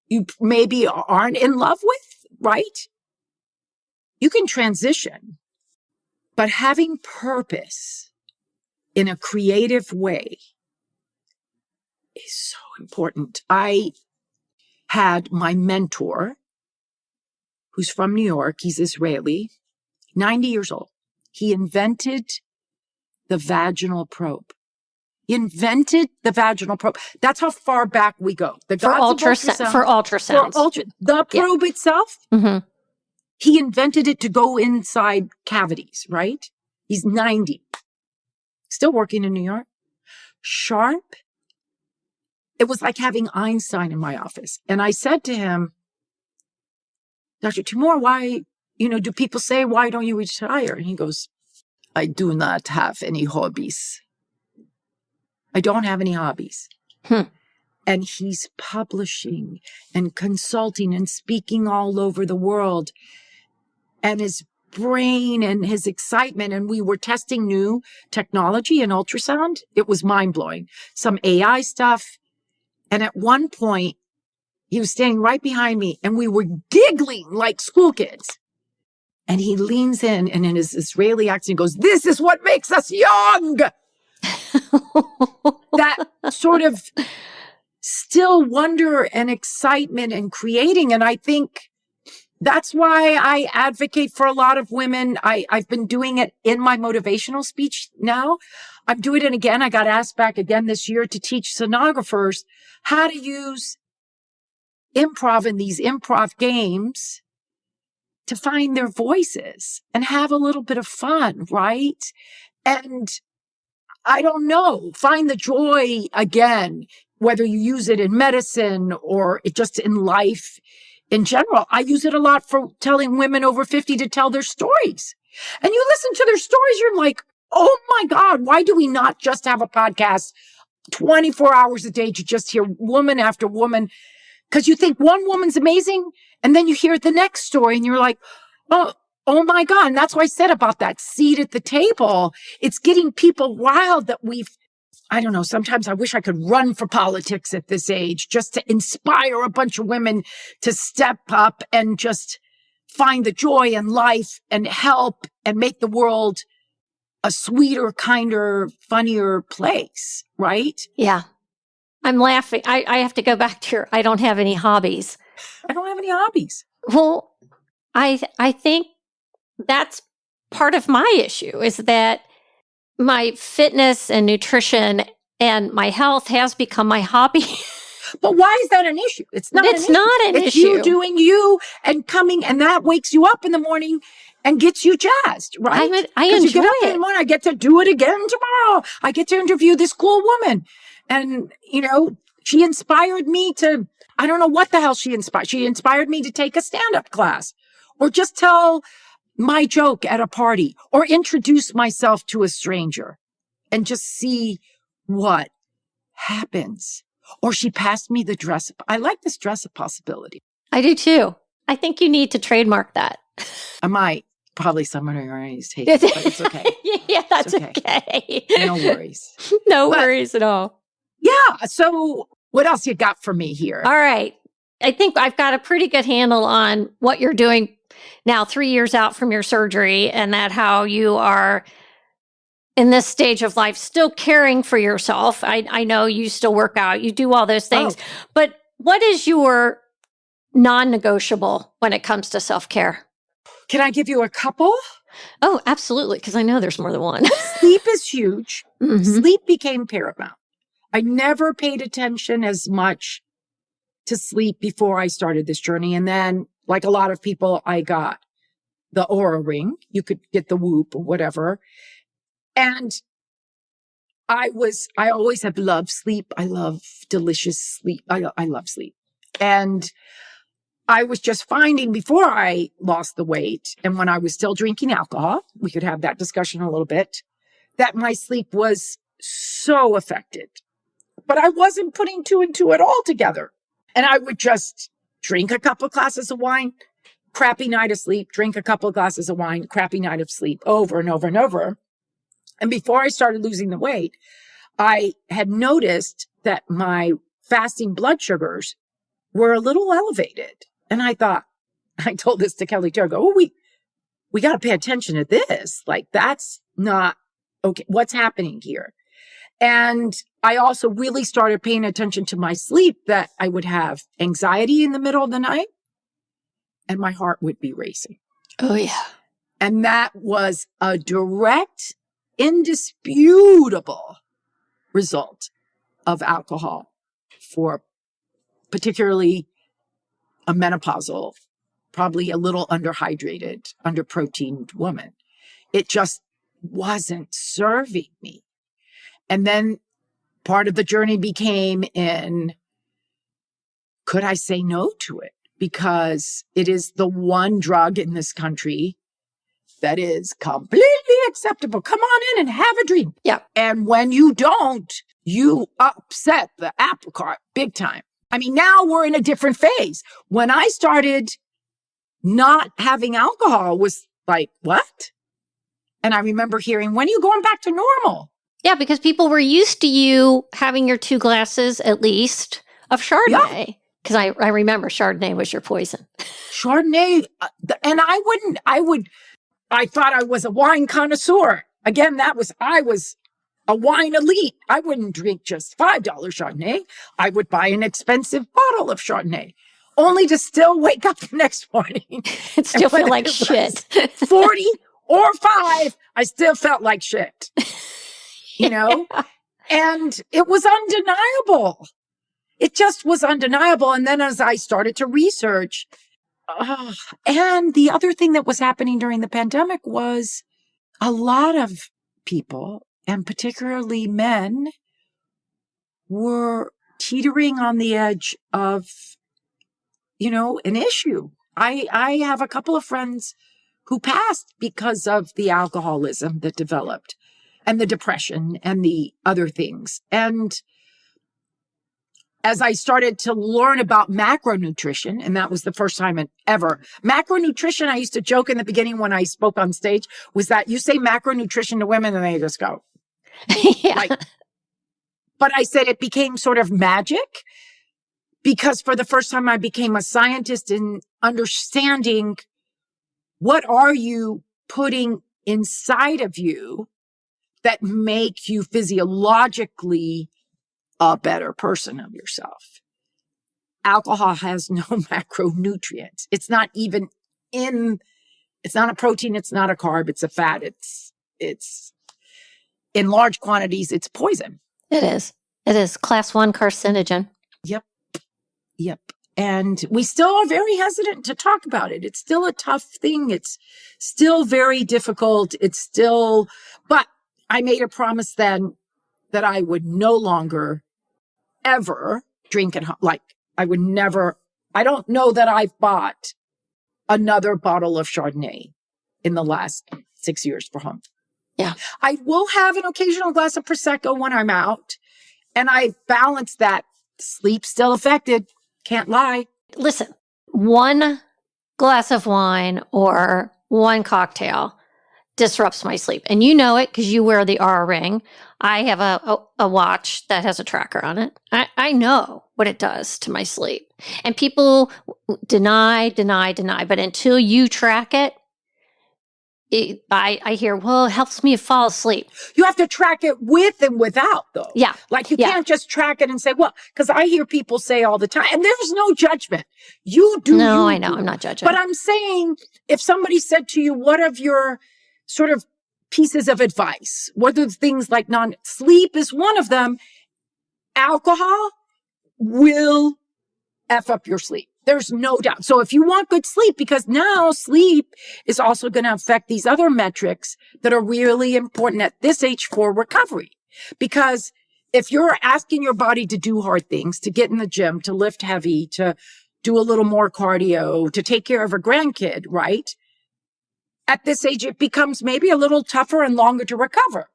you maybe aren't in love with, right? You can transition, but having purpose in a creative way is so important. I had my mentor, who's from New York, he's Israeli, 90 years old. He invented the vaginal probe. He invented the vaginal probe. That's how far back we go. For ultrasounds. The probe itself, he invented it to go inside cavities, right? He's 90. Still working in New York. Sharp. It was like having Einstein in my office. And I said to him, Dr. Timur, why, do people say, why don't you retire? And he goes, I do not have any hobbies. I don't have any hobbies. And he's publishing and consulting and speaking all over the world. And his brain and his excitement. And we were testing new technology in ultrasound. It was mind-blowing. Some AI stuff. And at one point, he was standing right behind me and we were giggling like school kids. And he leans in and in his Israeli accent goes, this is what makes us young. That sort of still wonder and excitement and creating. And I think that's why I advocate for a lot of women. I've been doing it in my motivational speech now. I'm doing it again. I got asked back again this year to teach sonographers how to use improv in these improv games to find their voices and have a little bit of fun, right? And I don't know, find the joy again, whether you use it in medicine or just in life in general. I use it a lot for telling women over 50 to tell their stories. And you listen to their stories, you're like, oh my God, why do we not just have a podcast 24 hours a day to just hear woman after woman? Because you think one woman's amazing, and then you hear the next story and you're like, oh my God. And that's why I said about that seat at the table. It's getting people wild that I don't know, sometimes I wish I could run for politics at this age just to inspire a bunch of women to step up and just find the joy in life and help and make the world a sweeter, kinder, funnier place, right? Yeah. I'm laughing. I have to go back to I don't have any hobbies. I don't have any hobbies. Well, I think that's part of my issue is that my fitness and nutrition and my health has become my hobby. But why is that an issue? It's not it's not an issue. It's issue. You doing you and coming, and that wakes you up in the morning and gets you jazzed, right? I enjoy you get up it. in the morning, I get to do it again tomorrow. I get to interview this cool woman. And, she inspired me to, I don't know what the hell she inspired. She inspired me to take a stand-up class or just tell my joke at a party or introduce myself to a stranger and just see what happens. Or she passed me the dress up. I like this dress up possibility. I do too. I think you need to trademark that. I might. Probably someone already take it, but it's okay. Yeah, that's okay. No worries. No worries at all. Yeah. So what else you got for me here? All right. I think I've got a pretty good handle on what you're doing now, 3 years out from your surgery, and that how you are in this stage of life still caring for yourself. I know you still work out, you do all those things, but what is your non-negotiable when it comes to self-care? Can I give you a couple? Oh, absolutely, because I know there's more than one. Sleep is huge. Mm-hmm. Sleep became paramount. I never paid attention as much to sleep before I started this journey. And then, like a lot of people, I got the Aura ring. You could get the Whoop or whatever. And I always have loved sleep. I love delicious sleep. I love sleep. And I was just finding before I lost the weight and when I was still drinking alcohol, we could have that discussion a little bit, that my sleep was so affected. But I wasn't putting two and two at all together. And I would just drink a couple of glasses of wine, crappy night of sleep, drink a couple of glasses of wine, crappy night of sleep, over and over and over. And before I started losing the weight, I had noticed that my fasting blood sugars were a little elevated. And I told this to Kelly Tara, we got to pay attention to this. Like, that's not okay. What's happening here? And I also really started paying attention to my sleep, that I would have anxiety in the middle of the night and my heart would be racing. Oh, yeah. And that was a direct, indisputable result of alcohol for particularly a menopausal, probably a little underhydrated, underproteined woman. It just wasn't serving me. And then part of the journey became could I say no to it? Because it is the one drug in this country that is completely acceptable. Come on in and have a drink. Yeah. And when you don't, you upset the apple cart big time. I mean, now we're in a different phase. When I started not having alcohol was like, what? And I remember hearing, when are you going back to normal? Yeah, because people were used to you having your 2 glasses at least of Chardonnay. Because I remember Chardonnay was your poison. Chardonnay. And I thought I was a wine connoisseur. Again, I was a wine elite. I wouldn't drink just $5 Chardonnay. I would buy an expensive bottle of Chardonnay, only to still wake up the next morning. And still feel like shit. 40 or 5, I still felt like shit. You know? And it was undeniable. it just was undeniable. And then as I started to research, and the other thing that was happening during the pandemic was a lot of people, and particularly men, were teetering on the edge of, an issue. I have a couple of friends who passed because of the alcoholism that developed and the depression and the other things. And as I started to learn about macronutrition, and that was the first time ever. Macronutrition, I used to joke in the beginning when I spoke on stage, was that you say macronutrition to women and they just go. Yeah. But I said it became sort of magic because for the first time I became a scientist in understanding what are you putting inside of you that make you physiologically a better person of yourself. Alcohol has no macronutrients. It's not a protein. It's not a carb. It's a fat. It's in large quantities. It's poison. It is class 1 carcinogen. Yep. And we still are very hesitant to talk about it. It's still a tough thing. It's still very difficult. But I made a promise then that I would no longer ever drink at home. Like I don't know that I've bought another bottle of Chardonnay in the last 6 years for home. Yeah. I will have an occasional glass of Prosecco when I'm out. And I balance that. Sleep still affected. Can't lie. Listen, one glass of wine or one cocktail disrupts my sleep. And you know it because you wear the Aura ring. I have a watch that has a tracker on it. I know what it does to my sleep. And people deny. But until you track it, I hear, well, it helps me fall asleep. You have to track it with and without, though. Yeah. Like you can't just track it and say, well, because I hear people say all the time, and there's no judgment. You do. No, I know. I'm not judging. But I'm saying if somebody said to you, what of your sort of pieces of advice? What are the things like sleep is one of them. Alcohol will F up your sleep. There's no doubt. So if you want good sleep, because now sleep is also going to affect these other metrics that are really important at this age for recovery. Because if you're asking your body to do hard things, to get in the gym, to lift heavy, to do a little more cardio, to take care of a grandkid, right? At this age, it becomes maybe a little tougher and longer to recover.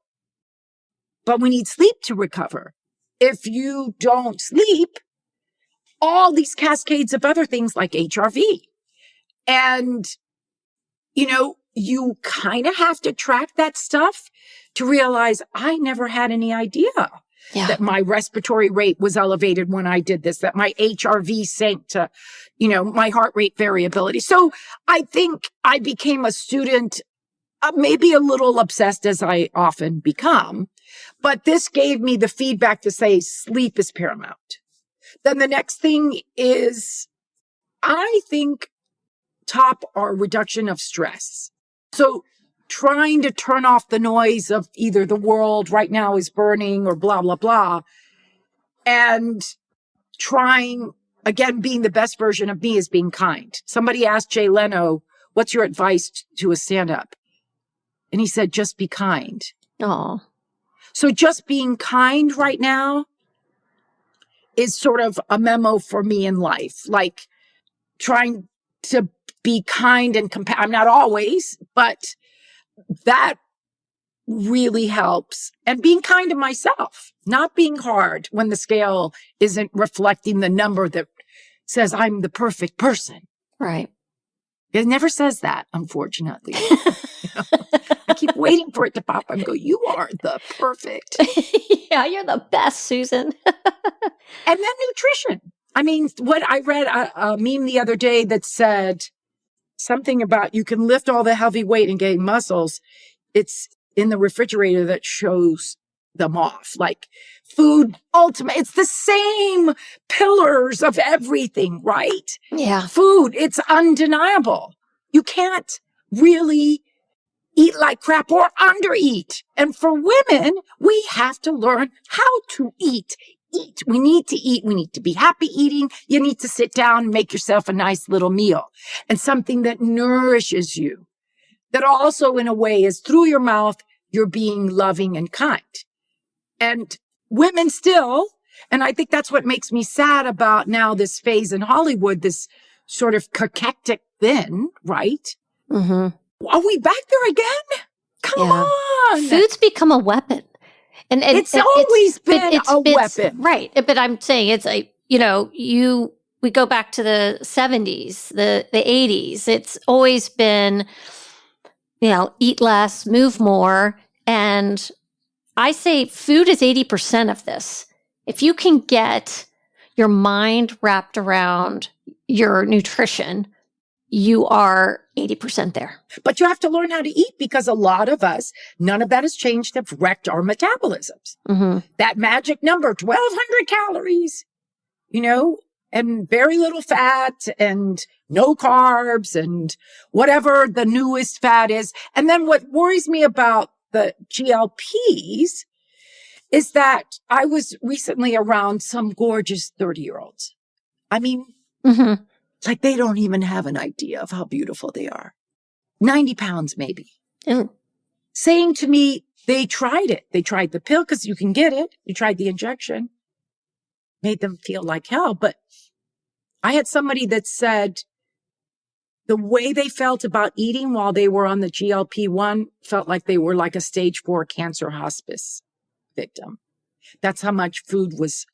But we need sleep to recover. If you don't sleep, all these cascades of other things like HRV. And, you kind of have to track that stuff to realize I never had any idea that my respiratory rate was elevated when I did this, that my HRV sank to, my heart rate variability. So I think I became a student, maybe a little obsessed as I often become, but this gave me the feedback to say sleep is paramount. Then the next thing is, I think, top or reduction of stress. So trying to turn off the noise of either the world right now is burning or blah, blah, blah. And trying, again, being the best version of me is being kind. Somebody asked Jay Leno, what's your advice to a stand-up? And he said, just be kind. Oh. So just being kind right now is sort of a memo for me in life, like trying to be kind and I'm not always, but that really helps. And being kind to myself, not being hard when the scale isn't reflecting the number that says I'm the perfect person. Right. It never says that, unfortunately. I keep waiting for it to pop up and go, you are the perfect. Yeah, you're the best, Susan. And then nutrition. I mean, what I read a meme the other day that said something about you can lift all the heavy weight and gain muscles. It's in the refrigerator that shows them off. Like food, ultimate. It's the same pillars of everything, right? Yeah. Food, it's undeniable. You can't really eat like crap or undereat. And for women, we have to learn how to eat eat. We need to eat. We need to be happy eating. You need to sit down and make yourself a nice little meal and something that nourishes you. That also, in a way, is through your mouth, you're being loving and kind. And women still, and I think that's what makes me sad about now this phase in Hollywood, this sort of cachectic thin, right? Mm-hmm. Are we back there again? Come on. Food's become a weapon. And it's always been a weapon. Right. But I'm saying it's we go back to the 70s, the 80s. It's always been, eat less, move more. And I say food is 80% of this. If you can get your mind wrapped around your nutrition, you are 80% there. But you have to learn how to eat because a lot of us, none of that has changed, have wrecked our metabolisms. Mm-hmm. That magic number, 1,200 calories, and very little fat and no carbs and whatever the newest fat is. And then what worries me about the GLPs is that I was recently around some gorgeous 30-year-olds. I mean, mm-hmm. Like they don't even have an idea of how beautiful they are. 90 pounds maybe. Mm. Saying to me, they tried it. They tried the pill because you can get it. You tried the injection. Made them feel like hell. But I had somebody that said the way they felt about eating while they were on the GLP-1 felt like they were like a stage 4 cancer hospice victim. That's how much food was.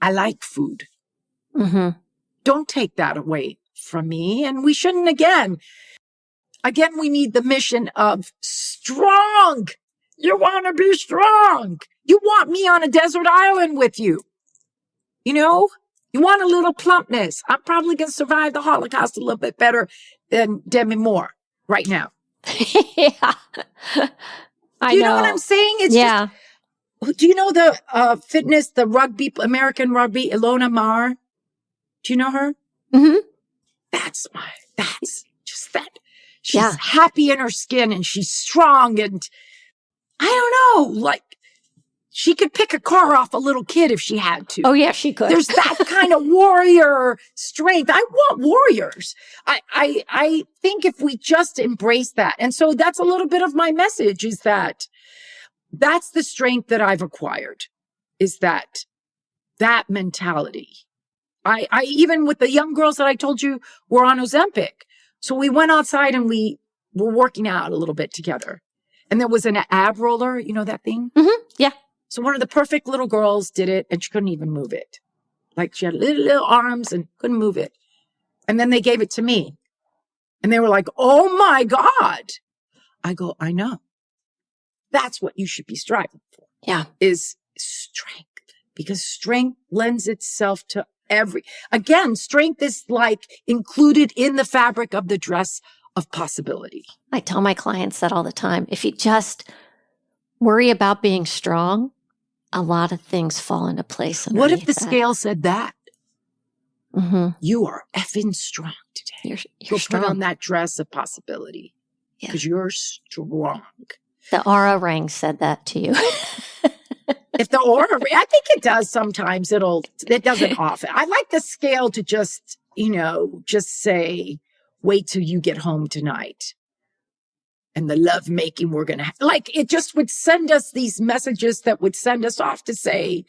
I like food. Mm-hmm. Don't take that away from me. And we shouldn't again, we need the mission of strong. You want to be strong. You want me on a desert island with you. You want a little plumpness. I'm probably going to survive the Holocaust a little bit better than Demi Moore right now. Yeah. Do you know what I'm saying? It's just, do you know the fitness, the rugby, American rugby, Ilona Maher? Do you know her? Mm-hmm. That's just that. She's happy in her skin and she's strong and I don't know, like she could pick a car off a little kid if she had to. Oh yeah, she could. There's that kind of warrior strength. I want warriors. I think if we just embrace that. And so that's a little bit of my message is that's the strength that I've acquired is that mentality. I even with the young girls that I told you were on Ozempic. So we went outside and we were working out a little bit together. And there was an ab roller, you know that thing? Mm-hmm. Yeah. So one of the perfect little girls did it and she couldn't even move it. Like she had little arms and couldn't move it. And then they gave it to me. And they were like, oh my God. I go, I know. That's what you should be striving for. Yeah. Is strength. Because strength lends itself to strength is like included in the fabric of the dress of possibility. I tell my clients that all the time. If you just worry about being strong, a lot of things fall into place. What if the scale said that? Mm-hmm. You are effing strong today. You're strong. Put on that dress of possibility because you're strong. The aura ring said that to you. If the aura, I think it does sometimes. It doesn't often. I like the scale to just say, wait till you get home tonight. And the love making we're going to have. Like, it just would send us these messages that would send us off to say,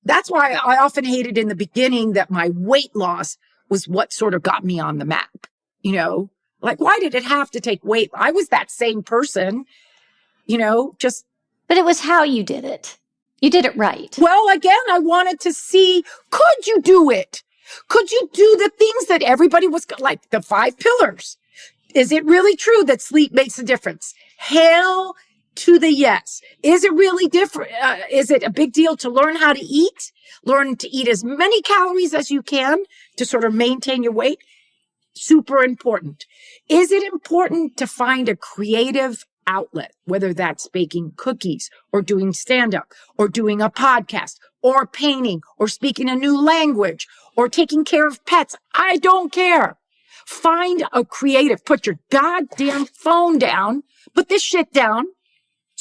that's why I often hated in the beginning that my weight loss was what sort of got me on the map. Like, why did it have to take weight? I was that same person, But it was how you did it. You did it right. Well, again, I wanted to see, could you do it? Could you do the things that everybody was like the 5 pillars? Is it really true that sleep makes a difference? Hail to the yes. Is it really different? Is it a big deal to learn how to eat? Learn to eat as many calories as you can to sort of maintain your weight? Super important. Is it important to find a creative outlet, whether that's baking cookies or doing stand-up or doing a podcast or painting or speaking a new language or taking care of pets? I don't care. Find a creative. Put your goddamn phone down. Put this shit down.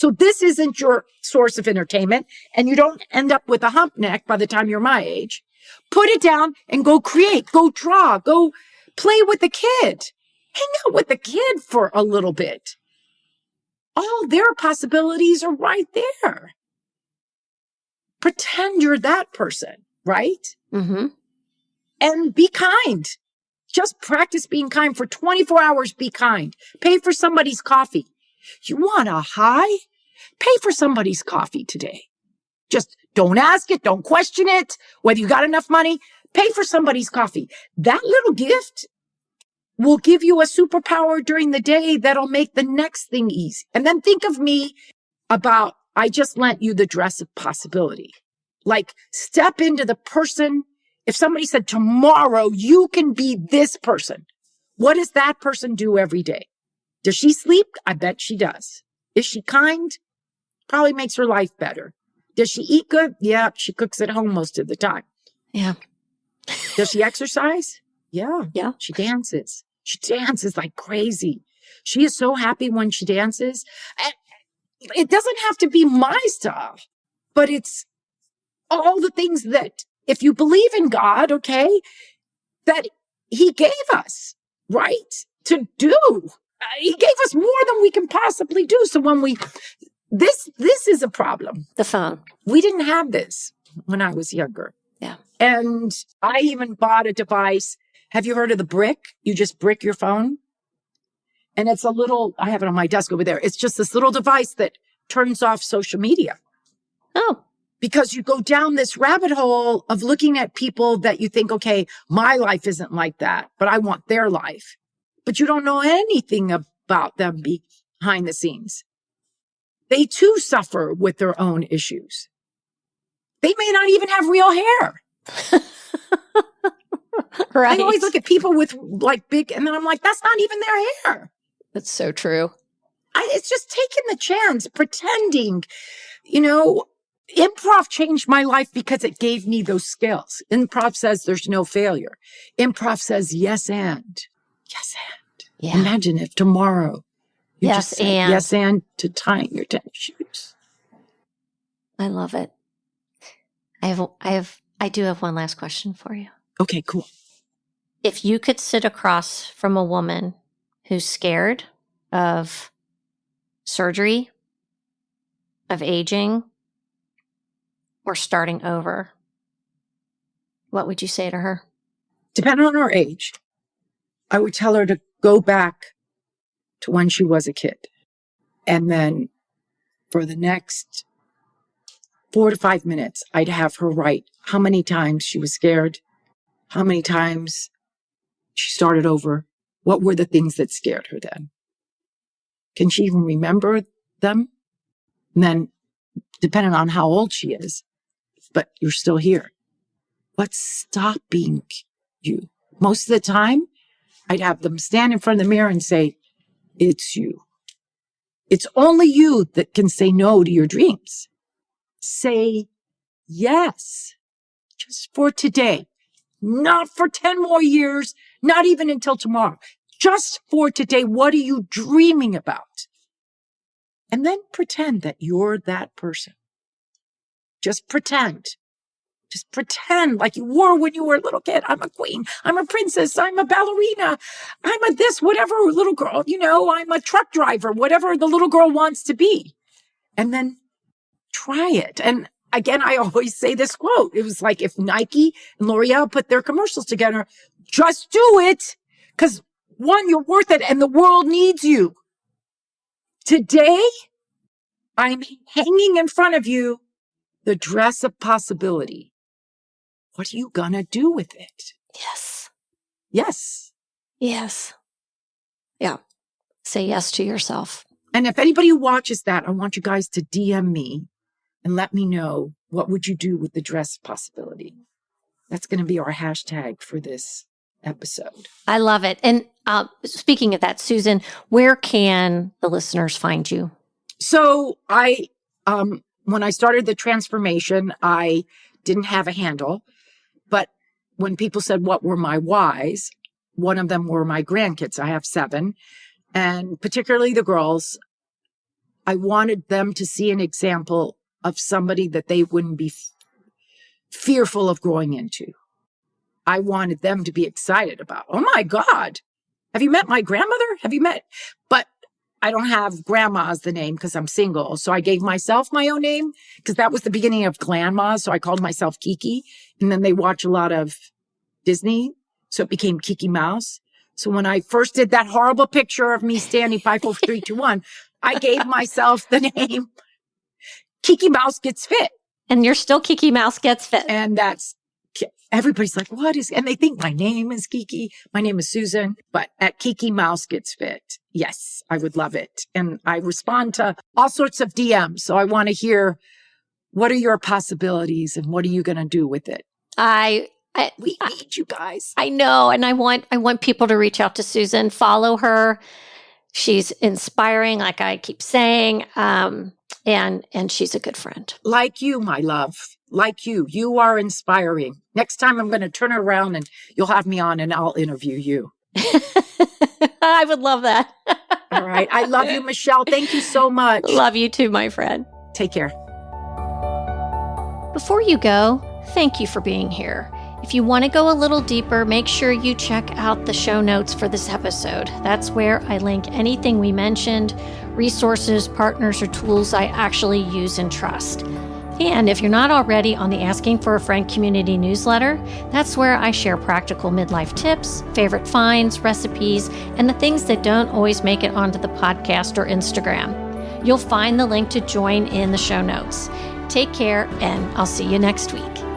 So this isn't your source of entertainment, and you don't end up with a hump neck by the time you're my age. Put it down and go create, go draw, go play with the kid. Hang out with the kid for a little bit. All their possibilities are right there. Pretend you're that person, right? Mm-hmm. And be kind. Just practice being kind for 24 hours. Be kind. Pay for somebody's coffee. You want a high? Pay for somebody's coffee today. Just don't ask it. Don't question it. Whether you got enough money, pay for somebody's coffee. That little gift will give you a superpower during the day that'll make the next thing easy. And then think of me about, I just lent you the dress of possibility. Like, step into the person. If somebody said tomorrow you can be this person, what does that person do every day? Does she sleep? I bet she does. Is she kind? Probably makes her life better. Does she eat good? Yeah, she cooks at home most of the time. Yeah. Does she exercise? Yeah. Yeah. She dances. She dances like crazy. She is so happy when she dances. It doesn't have to be my stuff, but it's all the things that, if you believe in God, okay, that he gave us, right, to do. He gave us more than we can possibly do. So when this is a problem. The phone. We didn't have this when I was younger. Yeah. And I even bought a device. Have you heard of the brick? You just brick your phone. And it's a little, I have it on my desk over there. It's just this little device that turns off social media. Oh. Because you go down this rabbit hole of looking at people that you think, okay, my life isn't like that, but I want their life. But you don't know anything about them behind the scenes. They too suffer with their own issues. They may not even have real hair. Right. I always look at people with like big, and then I'm like, that's not even their hair. That's so true. It's just taking the chance, pretending, improv changed my life because it gave me those skills. Improv says there's no failure. Improv says yes and. Yes and. Yeah. Imagine if tomorrow you yes just said and. yes and to tying your tennis shoes. I love it. I do have one last question for you. Okay, cool. If you could sit across from a woman who's scared of surgery, of aging, or starting over, what would you say to her? Depending on her age, I would tell her to go back to when she was a kid. And then for the next 4 to 5 minutes, I'd have her write how many times she was scared, how many times she started over, what were the things that scared her then? Can she even remember them? And then, depending on how old she is, but you're still here. What's stopping you? Most of the time, I'd have them stand in front of the mirror and say, it's you. It's only you that can say no to your dreams. Say yes, just for today, not for 10 more years, not even until tomorrow. Just for today, what are you dreaming about? And then pretend that you're that person. Just pretend. Just pretend like you were when you were a little kid. I'm a queen. I'm a princess. I'm a ballerina. I'm a this, whatever little girl, I'm a truck driver, whatever the little girl wants to be. And then try it. And again, I always say this quote. It was like if Nike and L'Oreal put their commercials together, just do it. Because one, you're worth it and the world needs you. Today, I'm hanging in front of you the dress of possibility. What are you gonna do with it? Yes. Yes. Yes. Yeah. Say yes to yourself. And if anybody who watches that, I want you guys to DM me and let me know, what would you do with the dress of possibility? That's going to be our hashtag for this episode. I love it. And speaking of that, Susan, where can the listeners find you? So when I started the transformation, I didn't have a handle. But when people said, what were my whys? One of them were my grandkids. I have 7. And particularly the girls, I wanted them to see an example of somebody that they wouldn't be fearful of growing into. I wanted them to be excited about, oh my God, have you met my grandmother? But I don't have grandma as the name because I'm single. So I gave myself my own name because that was the beginning of Grandma. So I called myself Kiki. And then they watch a lot of Disney. So it became Kiki Mouse. So when I first did that horrible picture of me standing 5, 4, 3, 2, 1, I gave myself the name Kiki Mouse Gets Fit. And you're still Kiki Mouse Gets Fit. And everybody's like, and they think my name is Kiki. My name is Susan, but at Kiki Mouse Gets Fit. Yes, I would love it. And I respond to all sorts of DMs. So I want to hear, what are your possibilities and what are you going to do with it? We need you guys. I know. And I want people to reach out to Susan, follow her. She's inspiring, like I keep saying. And she's a good friend. Like you, my love. Like you. You are inspiring. Next time I'm going to turn it around and you'll have me on and I'll interview you. I would love that. All right. I love you, Michele. Thank you so much. Love you too, my friend. Take care. Before you go, thank you for being here. If you want to go a little deeper, make sure you check out the show notes for this episode. That's where I link anything we mentioned, resources, partners, or tools I actually use and trust. And if you're not already on the Asking for a Friend community newsletter, that's where I share practical midlife tips, favorite finds, recipes, and the things that don't always make it onto the podcast or Instagram. You'll find the link to join in the show notes. Take care, and I'll see you next week.